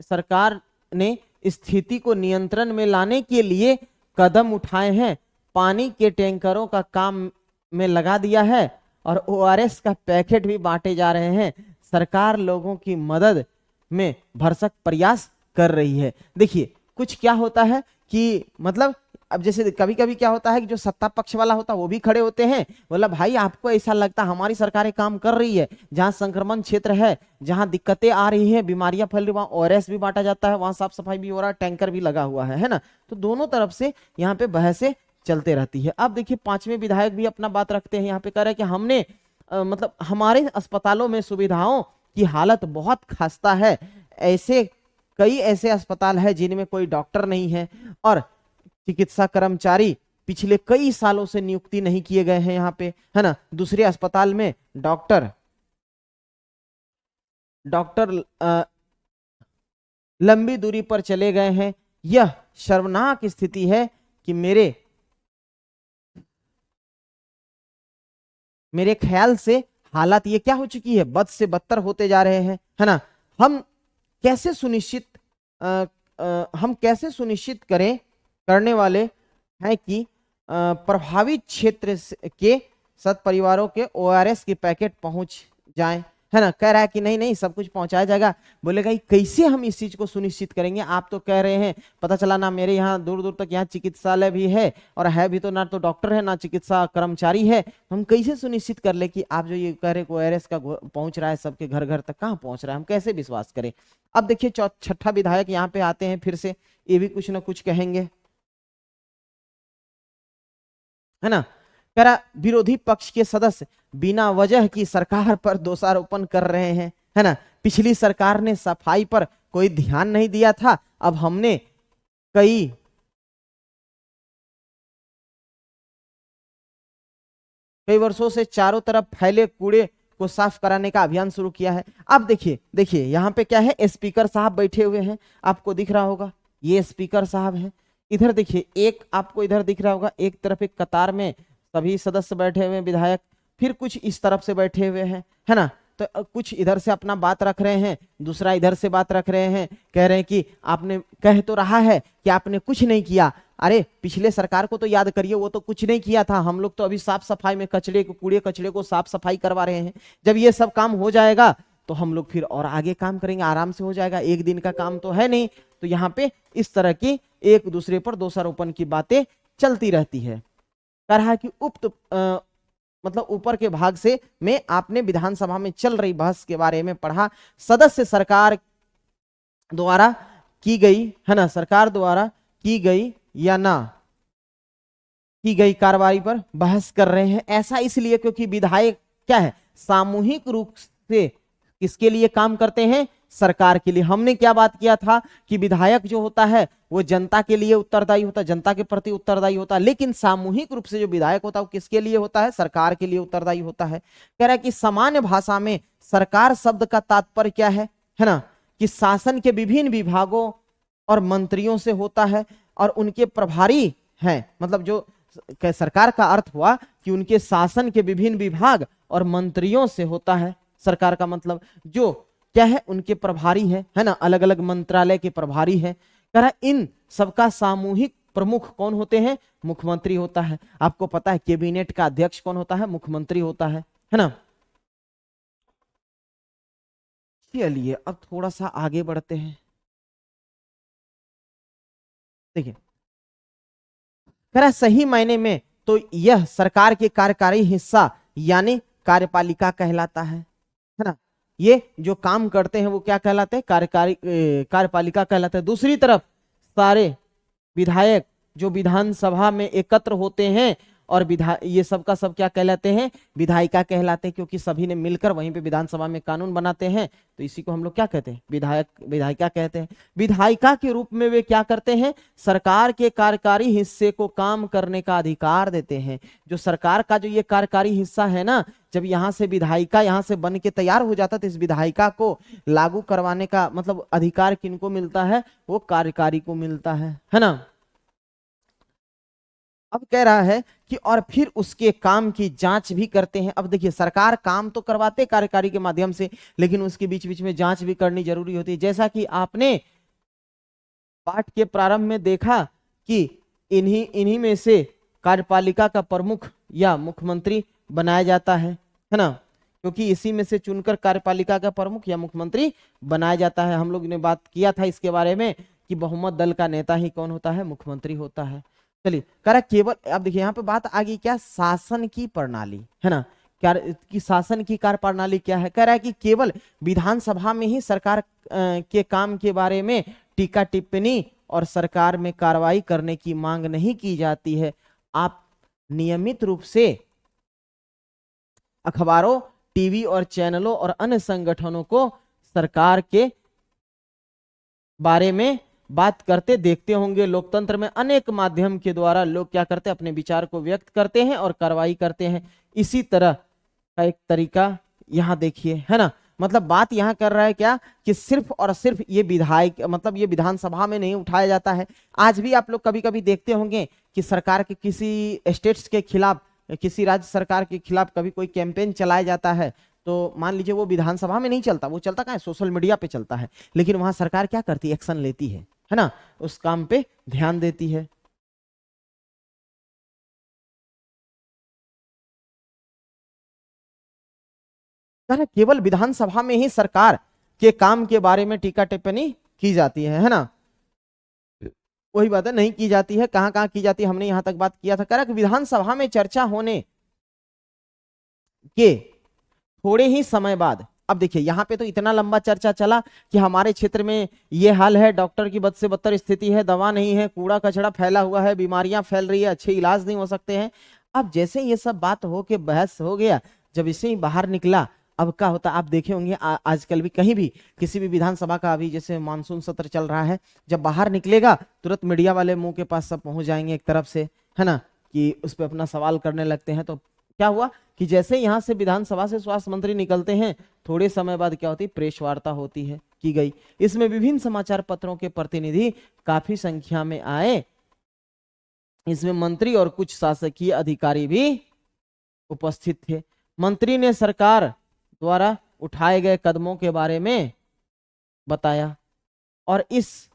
सरकार ने स्थिति को नियंत्रण में लाने के लिए कदम उठाए हैं, पानी के टैंकरों का काम में लगा दिया है और ORS का पैकेट भी बांटे जा रहे हैं। सरकार लोगों की मदद में भरसक प्रयास कर रही है। देखिए कुछ क्या होता है कि मतलब अब जैसे कभी कभी क्या होता है कि जो सत्ता पक्ष वाला होता है वो भी खड़े होते हैं, बोला भाई आपको ऐसा लगता है हमारी सरकारें काम कर रही है, जहां संक्रमण क्षेत्र है, जहां दिक्कतें आ रही हैं, बीमारियां फैल रही, वहां ORS भी बांटा जाता है, वहां साफ सफाई भी हो रहा है, टैंकर भी लगा हुआ है ना। तो दोनों तरफ से यहाँ पे बहसें चलते रहती है। अब देखिए पांचवें विधायक भी अपना बात रखते हैं, यहाँ पे कह रहे हैं कि हमने मतलब हमारे अस्पतालों में सुविधाओं की हालत बहुत खस्ता है, कई ऐसे अस्पताल है जिनमें कोई डॉक्टर नहीं है और चिकित्सा कर्मचारी पिछले कई सालों से नियुक्ति नहीं किए गए हैं यहाँ पे, है ना। दूसरे अस्पताल में डॉक्टर लंबी दूरी पर चले गए हैं। यह शर्मनाक स्थिति है कि मेरे ख्याल से हालात ये क्या हो चुकी है, बद से बदतर होते जा रहे हैं, है ना। हम कैसे सुनिश्चित करने वाले हैं कि प्रभावित क्षेत्र के सत परिवारों के ORS के पैकेट पहुंच जाएं, है ना। कह रहा है कि नहीं सब कुछ पहुंचाया जाएगा। बोलेगा कैसे हम इस चीज को सुनिश्चित करेंगे, आप तो कह रहे हैं, पता चला ना मेरे यहाँ दूर दूर तक यहाँ चिकित्सालय भी है और है भी तो ना तो डॉक्टर है ना चिकित्सा कर्मचारी है, हम कैसे सुनिश्चित कर ले कि आप जो ये कह रहे ORS का पहुंच रहा है सबके घर घर तक, कहाँ पहुंच रहा है, हम कैसे विश्वास करें। अब देखिए छठा विधायक यहाँ पे आते हैं, फिर से ये भी कुछ ना कुछ कहेंगे, है ना। कह रहा विरोधी पक्ष के सदस्य बिना वजह की सरकार पर दोषारोपण कर रहे हैं, है ना। पिछली सरकार ने सफाई पर कोई ध्यान नहीं दिया था, अब हमने कई वर्षों से चारों तरफ फैले कूड़े को साफ कराने का अभियान शुरू किया है। अब देखिए यहाँ पे क्या है, स्पीकर साहब बैठे हुए हैं, आपको दिख रहा होगा ये स्पीकर साहब हैं। इधर देखिए एक आपको इधर दिख रहा होगा, एक तरफ एक कतार में सभी सदस्य बैठे हुए हैं विधायक, फिर कुछ इस तरफ से बैठे हुए हैं, है ना। तो कुछ इधर से अपना बात रख रहे हैं, दूसरा इधर से बात रख रहे हैं, कह रहे हैं कि आपने कह तो रहा है कि आपने कुछ नहीं किया, अरे पिछले सरकार को तो याद करिए, वो तो कुछ नहीं किया था, हम लोग तो अभी साफ सफाई में कूड़े कचरे को साफ सफाई करवा रहे हैं। जब ये सब काम हो जाएगा तो हम लोग फिर और आगे काम करेंगे, आराम से हो जाएगा, एक दिन का काम तो है नहीं। तो यहाँ पे इस तरह की एक दूसरे पर दोषारोपण की बातें चलती रहती है। कह रहा है कि मतलब ऊपर के भाग से में आपने विधानसभा में चल रही बहस के बारे में पढ़ा, सदस्य सरकार द्वारा की गई, है ना, सरकार द्वारा की गई या ना की गई कार्रवाई पर बहस कर रहे हैं। ऐसा इसलिए क्योंकि विधायक क्या है, सामूहिक रूप से किसके लिए काम करते हैं, सरकार के लिए। हमने क्या बात किया था कि विधायक जो होता है वो जनता के लिए उत्तरदायी होता है, जनता के प्रति उत्तरदायी होता है, लेकिन सामूहिक रूप से जो विधायक होता है वो किसके लिए होता है, सरकार के लिए उत्तरदायी होता है। कह रहा है कि सामान्य भाषा में सरकार शब्द का तात्पर्य क्या है ना, कि शासन के विभिन्न विभागों और मंत्रियों से होता है और उनके प्रभारी हैं, मतलब जो सरकार का अर्थ हुआ कि उनके शासन के विभिन्न विभाग और मंत्रियों से होता है। सरकार का मतलब जो क्या है, उनके प्रभारी है ना, अलग अलग मंत्रालय के प्रभारी हैं। कह रहा इन सबका सामूहिक प्रमुख कौन होते हैं? मुख्यमंत्री होता है। आपको पता है कैबिनेट का अध्यक्ष कौन होता है? मुख्यमंत्री होता है ना। चलिए अब थोड़ा सा आगे बढ़ते हैं। देखिए कह रहा सही मायने में तो यह सरकार के कार्यकारी हिस्सा यानी कार्यपालिका कहलाता है ना। ये जो काम करते हैं वो क्या कहलाते हैं? कार्यपालिका कहलाते हैं। दूसरी तरफ सारे विधायक जो विधानसभा में एकत्र होते हैं और ये सब का सब क्या कहलाते हैं? विधायिका कहलाते हैं, क्योंकि सभी ने मिलकर वहीं पे विधानसभा में कानून बनाते हैं, तो इसी को हम लोग क्या कहते हैं? विधायिका कहते हैं। विधायिका के रूप में वे क्या करते हैं? सरकार के कार्यकारी हिस्से को काम करने का अधिकार देते हैं। जो सरकार का जो ये कार्यकारी हिस्सा है ना, जब यहाँ से विधायिका यहाँ से बन के तैयार हो जाता, तो इस विधायिका को लागू करवाने का मतलब अधिकार किनको मिलता है? वो कार्यकारी को मिलता है ना। अब कह रहा है कि और फिर उसके काम की जांच भी करते हैं। अब देखिए सरकार काम तो करवाते कार्यकारी के माध्यम से, लेकिन उसके बीच बीच में जांच भी करनी जरूरी होती है। जैसा कि आपने पाठ के प्रारंभ में देखा कि इन्हीं में से कार्यपालिका का प्रमुख या मुख्यमंत्री बनाया जाता है ना, क्योंकि इसी में से चुनकर कार्यपालिका का प्रमुख या मुख्यमंत्री बनाया जाता है। हम लोग ने बात किया था इसके बारे में कि बहुमत दल का नेता ही कौन होता है? मुख्यमंत्री होता है। चलिए कह रहा केवल, अब देखिए यहाँ पे बात आ गई क्या? शासन की प्रणाली है ना। क्या कि शासन की कार्य प्रणाली क्या है? कह रहा है कि केवल विधानसभा में ही सरकार के काम के बारे में टीका टिप्पणी और सरकार में कार्रवाई करने की मांग नहीं की जाती है। आप नियमित रूप से अखबारों, टीवी और चैनलों और अन्य संगठनों को सरकार के बारे में बात करते देखते होंगे। लोकतंत्र में अनेक माध्यम के द्वारा लोग क्या करते हैं? अपने विचार को व्यक्त करते हैं और कार्रवाई करते हैं। इसी तरह का एक तरीका यहाँ देखिए, है ना। मतलब बात यहाँ कर रहा है क्या कि सिर्फ और सिर्फ ये विधायक मतलब ये विधानसभा में नहीं उठाया जाता है। आज भी आप लोग कभी कभी देखते होंगे कि सरकार के किसी स्टेट्स के खिलाफ, किसी राज्य सरकार के खिलाफ कभी कोई कैंपेन चलाया जाता है, तो मान लीजिए वो विधानसभा में नहीं चलता, वो चलता कहाँ है? सोशल मीडिया पे चलता है। लेकिन वहां सरकार क्या करती है? एक्शन लेती है ना, उस काम पे ध्यान देती है। केवल विधानसभा में ही सरकार के काम के बारे में टीका टिप्पणी की जाती है ना। वही बात है, नहीं की जाती है। कहां कहां की जाती है? हमने यहां तक बात किया था। कह रहा विधानसभा में चर्चा होने के थोड़े ही समय बाद, अब देखिए यहाँ पे तो इतना लंबा चर्चा चला कि हमारे क्षेत्र में ये हाल है, डॉक्टर की बद से बदतर स्थिति है, दवा नहीं है, कूड़ा कचरा फैला हुआ है, बीमारियां फैल रही है, अच्छे इलाज नहीं हो सकते हैं। अब जैसे ये सब बात हो के बहस हो गया, जब इसे ही बाहर निकला, अब क्या होता आप देखे होंगे आजकल भी कहीं भी किसी भी विधानसभा का, अभी जैसे मानसून सत्र चल रहा है, जब बाहर निकलेगा तुरंत मीडिया वाले मुंह के पास सब पहुंच जाएंगे एक तरफ से, है ना, कि उस पर अपना सवाल करने लगते हैं। तो क्या हुआ कि जैसे यहाँ से विधानसभा से स्वास्थ्य मंत्री निकलते हैं, थोड़े समय बाद क्या होती? प्रेस वार्ता होती है, की गई। इसमें विभिन्न समाचार पत्रों के प्रतिनिधि काफी संख्या में आए। इसमें मंत्री और कुछ शासकीय अधिकारी भी उपस्थित थे। मंत्री ने सरकार द्वारा उठाए गए कदमों के बारे में बताया और इस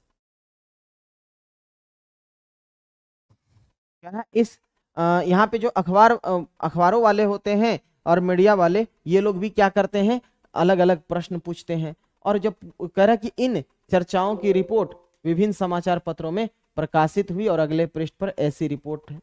यहाँ पे जो अखबारों वाले होते हैं और मीडिया वाले, ये लोग भी क्या करते हैं? अलग अलग प्रश्न पूछते हैं। और जब कह रहा कि इन चर्चाओं की रिपोर्ट विभिन्न समाचार पत्रों में प्रकाशित हुई और अगले पृष्ठ पर ऐसी रिपोर्ट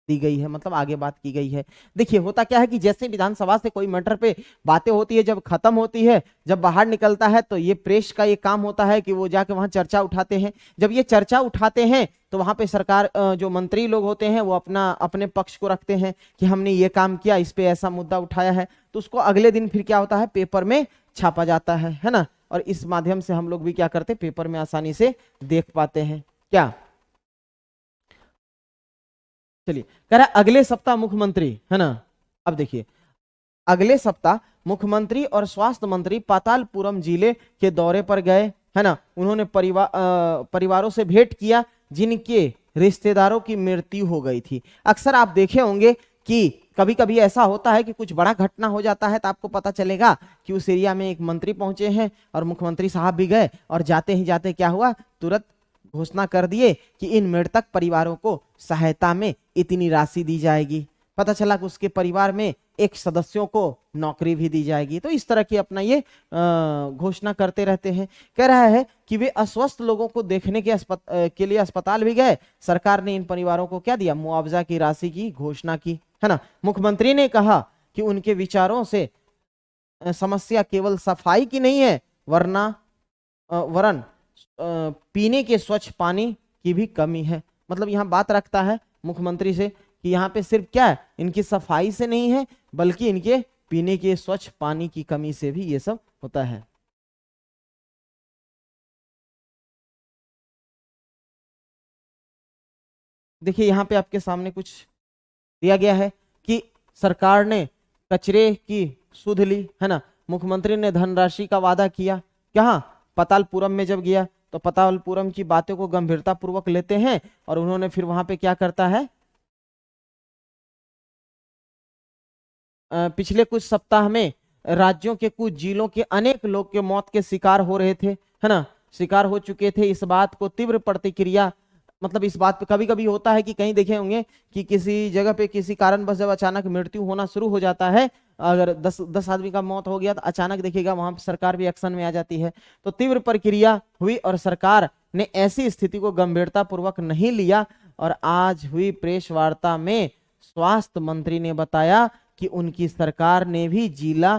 दी गई है, मतलब आगे बात की गई है। देखिए होता क्या है कि जैसे विधानसभा से कोई मैटर पे बातें होती है, जब खत्म होती है, जब बाहर निकलता है, तो ये प्रेस का ये काम होता है कि वो जाके वहां चर्चा उठाते हैं। जब ये चर्चा उठाते हैं तो वहां पे सरकार जो मंत्री लोग होते हैं वो अपने पक्ष को रखते हैं कि हमने ये काम किया, इस पे ऐसा मुद्दा उठाया है, तो उसको अगले दिन फिर क्या होता है? पेपर में छापा जाता है ना। और इस माध्यम से हम लोग भी क्या करते? पेपर में आसानी से देख पाते हैं क्या। चलिए कह रहा अगले सप्ताह मुख्यमंत्री, है ना। अब देखिए अगले सप्ताह मुख्यमंत्री और स्वास्थ्य मंत्री पातालपुरम जिले के दौरे पर गए, है ना। उन्होंने परिवारों से भेंट किया जिनके रिश्तेदारों की मृत्यु हो गई थी। अक्सर आप देखे होंगे कि कभी कभी ऐसा होता है कि कुछ बड़ा घटना हो जाता है, तो आपको पता चलेगा कि उस एरिया में एक मंत्री पहुंचे हैं और मुख्यमंत्री साहब भी गए, और जाते ही जाते क्या हुआ? तुरंत घोषणा कर दिए कि इन मृतक परिवारों को सहायता में इतनी राशि दी जाएगी। पता चला कि उसके परिवार में एक सदस्यों को नौकरी भी दी जाएगी। तो इस तरह की अपना ये घोषणा करते रहते हैं। कह रहा है कि वे अस्वस्थ लोगों को देखने के लिए अस्पताल भी गए। सरकार ने इन परिवारों को क्या दिया? मुआवजा की राशि की घोषणा की, है ना। मुख्यमंत्री ने कहा कि उनके विचारों से समस्या केवल सफाई की नहीं है, वरन पीने के स्वच्छ पानी की भी कमी है। मतलब यहाँ बात रखता है मुख्यमंत्री से कि यहाँ पे सिर्फ क्या है, इनकी सफाई से नहीं है, बल्कि इनके पीने के स्वच्छ पानी की कमी से भी ये सब होता है। देखिए यहाँ पे आपके सामने कुछ दिया गया है कि सरकार ने कचरे की सुध ली, है ना। मुख्यमंत्री ने धनराशि का वादा किया। कहाँ? पतालपुरम में जब गया तो पतालपुरम की बातों को गंभीरता पूर्वक लेते हैं और उन्होंने फिर वहां पे क्या करता है, पिछले कुछ सप्ताह में राज्यों के कुछ जिलों के अनेक लोग के मौत के शिकार हो रहे थे, है ना, शिकार हो चुके थे। इस बात को तीव्र प्रतिक्रिया, मतलब इस बात पे कभी कभी होता है कि कहीं देखे होंगे कि किसी जगह पे किसी कारणवश जब अचानक मृत्यु होना शुरू हो जाता है, अगर 10 आदमी का मौत हो गया तो अचानक देखिएगा वहां पे सरकार भी एक्शन में आ जाती है। तो तीव्र प्रक्रिया हुई और सरकार ने ऐसी स्थिति को गंभीरता पूर्वक नहीं लिया। और आज हुई प्रेस वार्ता में स्वास्थ्य मंत्री ने बताया कि उनकी सरकार ने भी जिला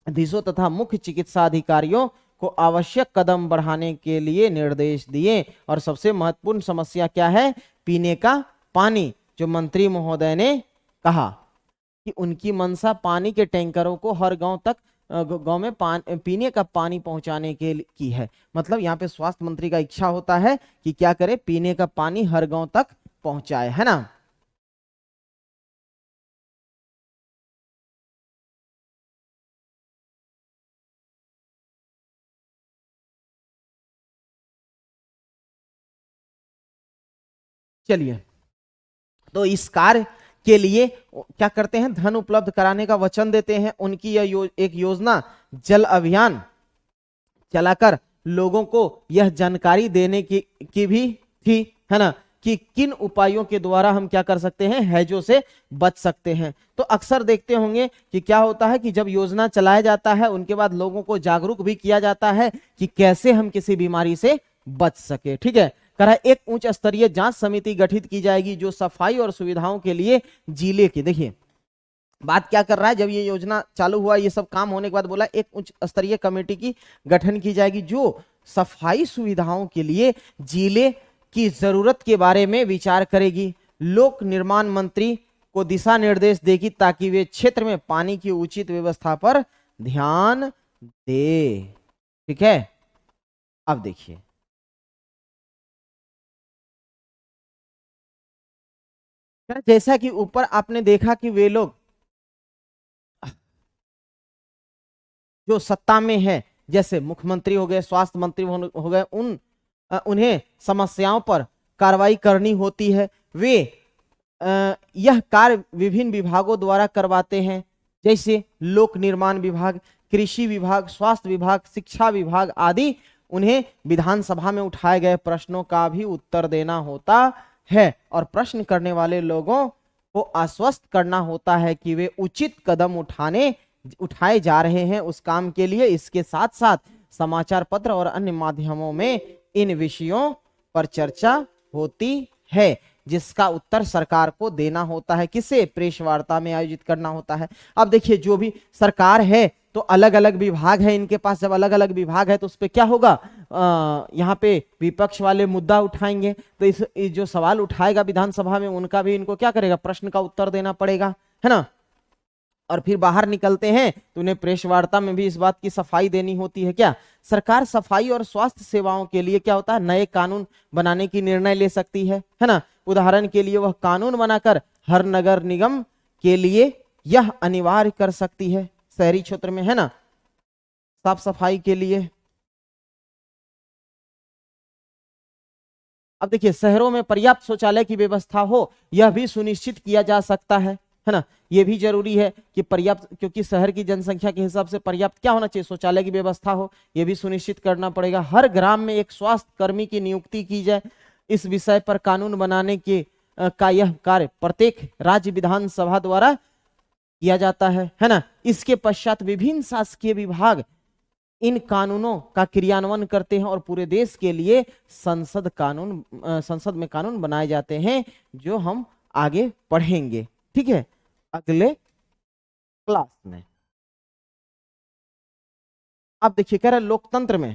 अधीशों तथा मुख्य चिकित्सा अधिकारियों को आवश्यक कदम बढ़ाने के लिए निर्देश दिए। और सबसे महत्वपूर्ण समस्या क्या है? पीने का पानी। जो मंत्री महोदय ने कहा कि उनकी मंशा पानी के टैंकरों को हर गांव में पीने का पानी पहुंचाने के की है। मतलब यहाँ पे स्वास्थ्य मंत्री का इच्छा होता है कि क्या करे, पीने का पानी हर गांव तक पहुंचाए, है ना। चलिए, तो इस कार्य के लिए क्या करते हैं, धन उपलब्ध कराने का वचन देते हैं। उनकी यह एक योजना जल अभियान चलाकर लोगों को यह जानकारी देने की भी थी, है ना, कि किन उपायों के द्वारा हम क्या कर सकते हैं, हैजों से बच सकते हैं। तो अक्सर देखते होंगे कि क्या होता है कि जब योजना चलाया जाता है उनके बाद लोगों को जागरूक भी किया जाता है कि कैसे हम किसी बीमारी से बच सके। ठीक है, कह रहा है एक उच्च स्तरीय जांच समिति गठित की जाएगी जो सफाई और सुविधाओं के लिए जिले के, देखिए बात क्या कर रहा है, जब ये योजना चालू हुआ, ये सब काम होने के बाद बोला एक उच्च स्तरीय कमेटी की गठन की जाएगी जो सफाई सुविधाओं के लिए जिले की जरूरत के बारे में विचार करेगी। लोक निर्माण मंत्री को दिशा निर्देश देगी ताकि वे क्षेत्र में पानी की उचित व्यवस्था पर ध्यान दे। ठीक है, अब देखिए जैसा कि ऊपर आपने देखा कि वे लोग जो सत्ता में है, जैसे मुख्यमंत्री हो गए, स्वास्थ्य मंत्री हो गए, उन्हें समस्याओं पर कार्रवाई करनी होती है। वे यह कार्य विभिन्न विभागों द्वारा करवाते हैं, जैसे लोक निर्माण विभाग, कृषि विभाग, स्वास्थ्य विभाग, शिक्षा विभाग आदि। उन्हें विधानसभा में उठाए गए प्रश्नों का भी उत्तर देना होता है और प्रश्न करने वाले लोगों को आश्वस्त करना होता है कि वे उचित कदम उठाए जा रहे हैं उस काम के लिए। इसके साथ साथ समाचार पत्र और अन्य माध्यमों में इन विषयों पर चर्चा होती है जिसका उत्तर सरकार को देना होता है। किसे? प्रेस वार्ता में आयोजित करना होता है। अब देखिए जो भी सरकार है तो अलग अलग विभाग है इनके पास, जब अलग अलग विभाग है तो उस पर क्या होगा, यहाँ पे विपक्ष वाले मुद्दा उठाएंगे तो इस जो सवाल उठाएगा विधानसभा में उनका भी इनको क्या करेगा, प्रश्न का उत्तर देना पड़ेगा, है ना। और फिर बाहर निकलते हैं तो उन्हें प्रेस वार्ता में भी इस बात की सफाई देनी होती है। क्या सरकार सफाई और स्वास्थ्य सेवाओं के लिए क्या होता है, नए कानून बनाने की निर्णय ले सकती है ना। उदाहरण के लिए वह कानून बनाकर हर नगर निगम के लिए यह अनिवार्य कर सकती है, शहरी क्षेत्र में, है ना, साफ सफाई के लिए। अब देखिए शहरों में पर्याप्त शौचालय की व्यवस्था हो यह भी सुनिश्चित किया जा सकता है। है ना। ये भी जरूरी है कि पर्याप्त, क्योंकि शहर की जनसंख्या के हिसाब से पर्याप्त क्या होना चाहिए, शौचालय की व्यवस्था हो, ये भी सुनिश्चित करना पड़ेगा। हर ग्राम में एक स्वास्थ्य कर्मी की नियुक्ति की जाए। इस विषय पर कानून बनाने के का यह कार्य प्रत्येक राज्य विधानसभा द्वारा किया जाता है ना। इसके पश्चात विभिन्न शासकीय विभाग इन कानूनों का क्रियान्वयन करते हैं और पूरे देश के लिए संसद में कानून बनाए जाते हैं, जो हम आगे पढ़ेंगे, ठीक है, अगले क्लास में। अब देखिए कह रहा लोकतंत्र में,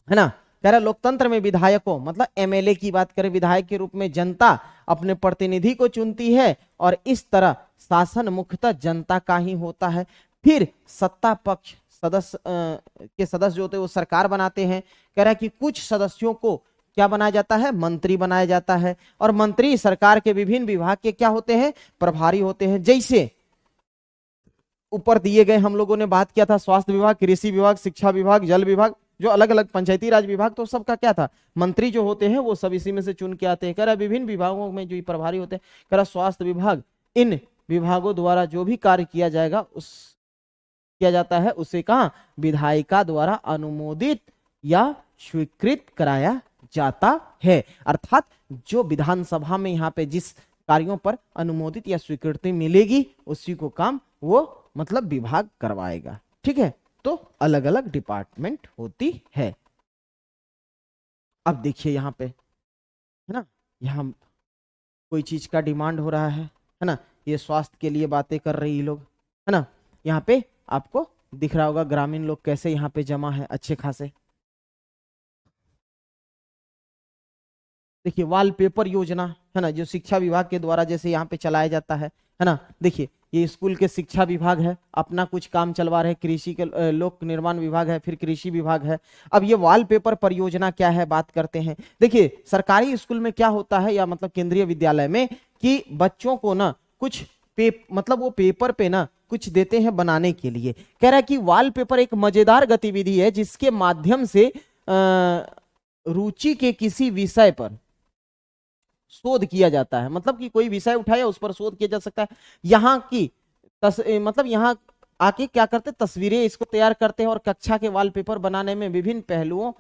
है ना, कह रहा लोकतंत्र में विधायकों मतलब एमएलए की बात करें, विधायक के रूप में जनता अपने प्रतिनिधि को चुनती है और इस तरह शासन मुख्यतः जनता का ही होता है। फिर सत्ता पक्ष के सदस्य जो होते हैं वो सरकार बनाते हैं। कह रहा है कि कुछ सदस्यों को क्या बनाया जाता है, मंत्री बनाया जाता है, और मंत्री सरकार के विभिन्न विभाग के क्या होते हैं, प्रभारी होते हैं। जैसे ऊपर दिए गए हम लोगों ने बात किया था, स्वास्थ्य विभाग, कृषि विभाग, शिक्षा विभाग, जल विभाग, जो अलग अलग पंचायती राज विभाग, तो सबका क्या था, मंत्री जो होते हैं वो सब इसी में से चुन के आते हैं। कह रहा विभिन्न विभागों में जो प्रभारी होते हैं, कह रहा स्वास्थ्य विभाग, इन विभागों द्वारा जो भी कार्य किया जाता है उसे कहां, विधायिका द्वारा अनुमोदित या स्वीकृत कराया जाता है। अर्थात जो विधानसभा में यहाँ पे जिस कार्यों पर अनुमोदित या स्वीकृति मिलेगी उसी को काम वो मतलब विभाग करवाएगा, ठीक है। तो अलग अलग डिपार्टमेंट होती है। अब देखिए यहाँ पे, है ना, यहाँ कोई चीज का डिमांड हो रहा है ना, ये स्वास्थ्य के लिए बातें कर रही लोग, है ना। यहाँ पे आपको दिख रहा होगा ग्रामीण लोग कैसे यहाँ पे जमा है अच्छे खासे। देखिए वॉलपेपर योजना, है ना, जो शिक्षा विभाग के द्वारा जैसे यहाँ पे चलाया जाता है ना। देखिए ये स्कूल के शिक्षा विभाग है, अपना कुछ काम चलवा रहे, कृषि के लोक निर्माण विभाग है, फिर कृषि विभाग है। अब ये वॉलपेपर परियोजना क्या है, बात करते हैं। देखिए सरकारी स्कूल में क्या होता है, या मतलब केंद्रीय विद्यालय में, कि बच्चों को ना कुछ मतलब वो पेपर पे ना कुछ देते हैं बनाने के लिए। कह रहा है कि वॉलपेपर एक मजेदार गतिविधि है जिसके माध्यम से रुचि के किसी विषय पर शोध किया जाता है। मतलब कि कोई विषय उठाया उस पर शोध किया जा सकता है। यहाँ की मतलब यहाँ आके क्या करते, तस्वीरें इसको तैयार करते हैं और कक्षा के वॉलपेपर बनाने में विभिन्न पहलुओं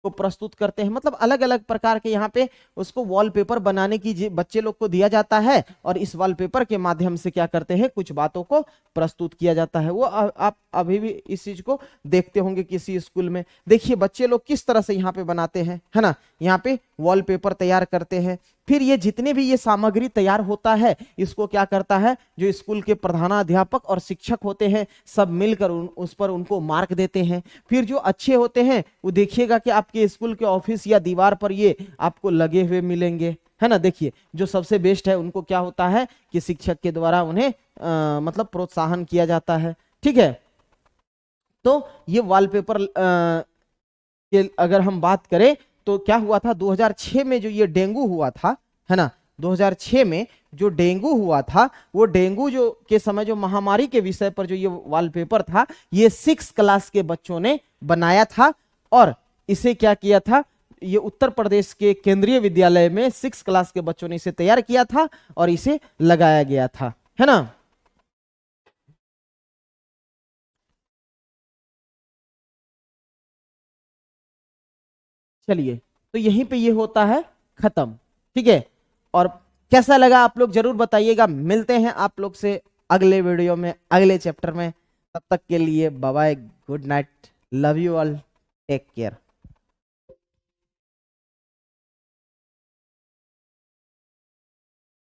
को प्रस्तुत करते हैं। मतलब अलग अलग प्रकार के यहाँ पे उसको वॉलपेपर बनाने की बच्चे लोग को दिया जाता है और इस वॉलपेपर के माध्यम से क्या करते हैं, कुछ बातों को प्रस्तुत किया जाता है। वो आप अभी भी इस चीज को देखते होंगे किसी स्कूल में। देखिए बच्चे लोग किस तरह से यहाँ पे बनाते हैं, है ना, यहाँ पे वॉलपेपर तैयार करते हैं। फिर ये जितने भी ये सामग्री तैयार होता है इसको क्या करता है, जो स्कूल के प्रधानाध्यापक और शिक्षक होते हैं सब मिलकर उस पर उनको मार्क देते हैं। फिर जो अच्छे होते हैं वो देखिएगा कि आपके स्कूल के ऑफिस या दीवार पर ये आपको लगे हुए मिलेंगे, है ना। देखिए जो सबसे बेस्ट है उनको क्या होता है कि शिक्षक के द्वारा उन्हें मतलब प्रोत्साहन किया जाता है, ठीक है। तो ये वॉलपेपर के अगर हम बात करें तो क्या हुआ था, 2006 में जो ये डेंगू हुआ था, है ना, 2006 में जो डेंगू हुआ था, वो डेंगू जो के समय जो महामारी के विषय पर जो ये वॉलपेपर था, ये 6 क्लास के बच्चों ने बनाया था और इसे क्या किया था, ये उत्तर प्रदेश के केंद्रीय विद्यालय में 6 क्लास के बच्चों ने इसे तैयार किया था और इसे लगाया गया था, है ना। चलिए तो यहीं पे ये होता है खत्म, ठीक है। और कैसा लगा आप लोग जरूर बताइएगा। मिलते हैं आप लोग से अगले वीडियो में, अगले चैप्टर में। तब तक के लिए bye bye, good night, love you all, take care.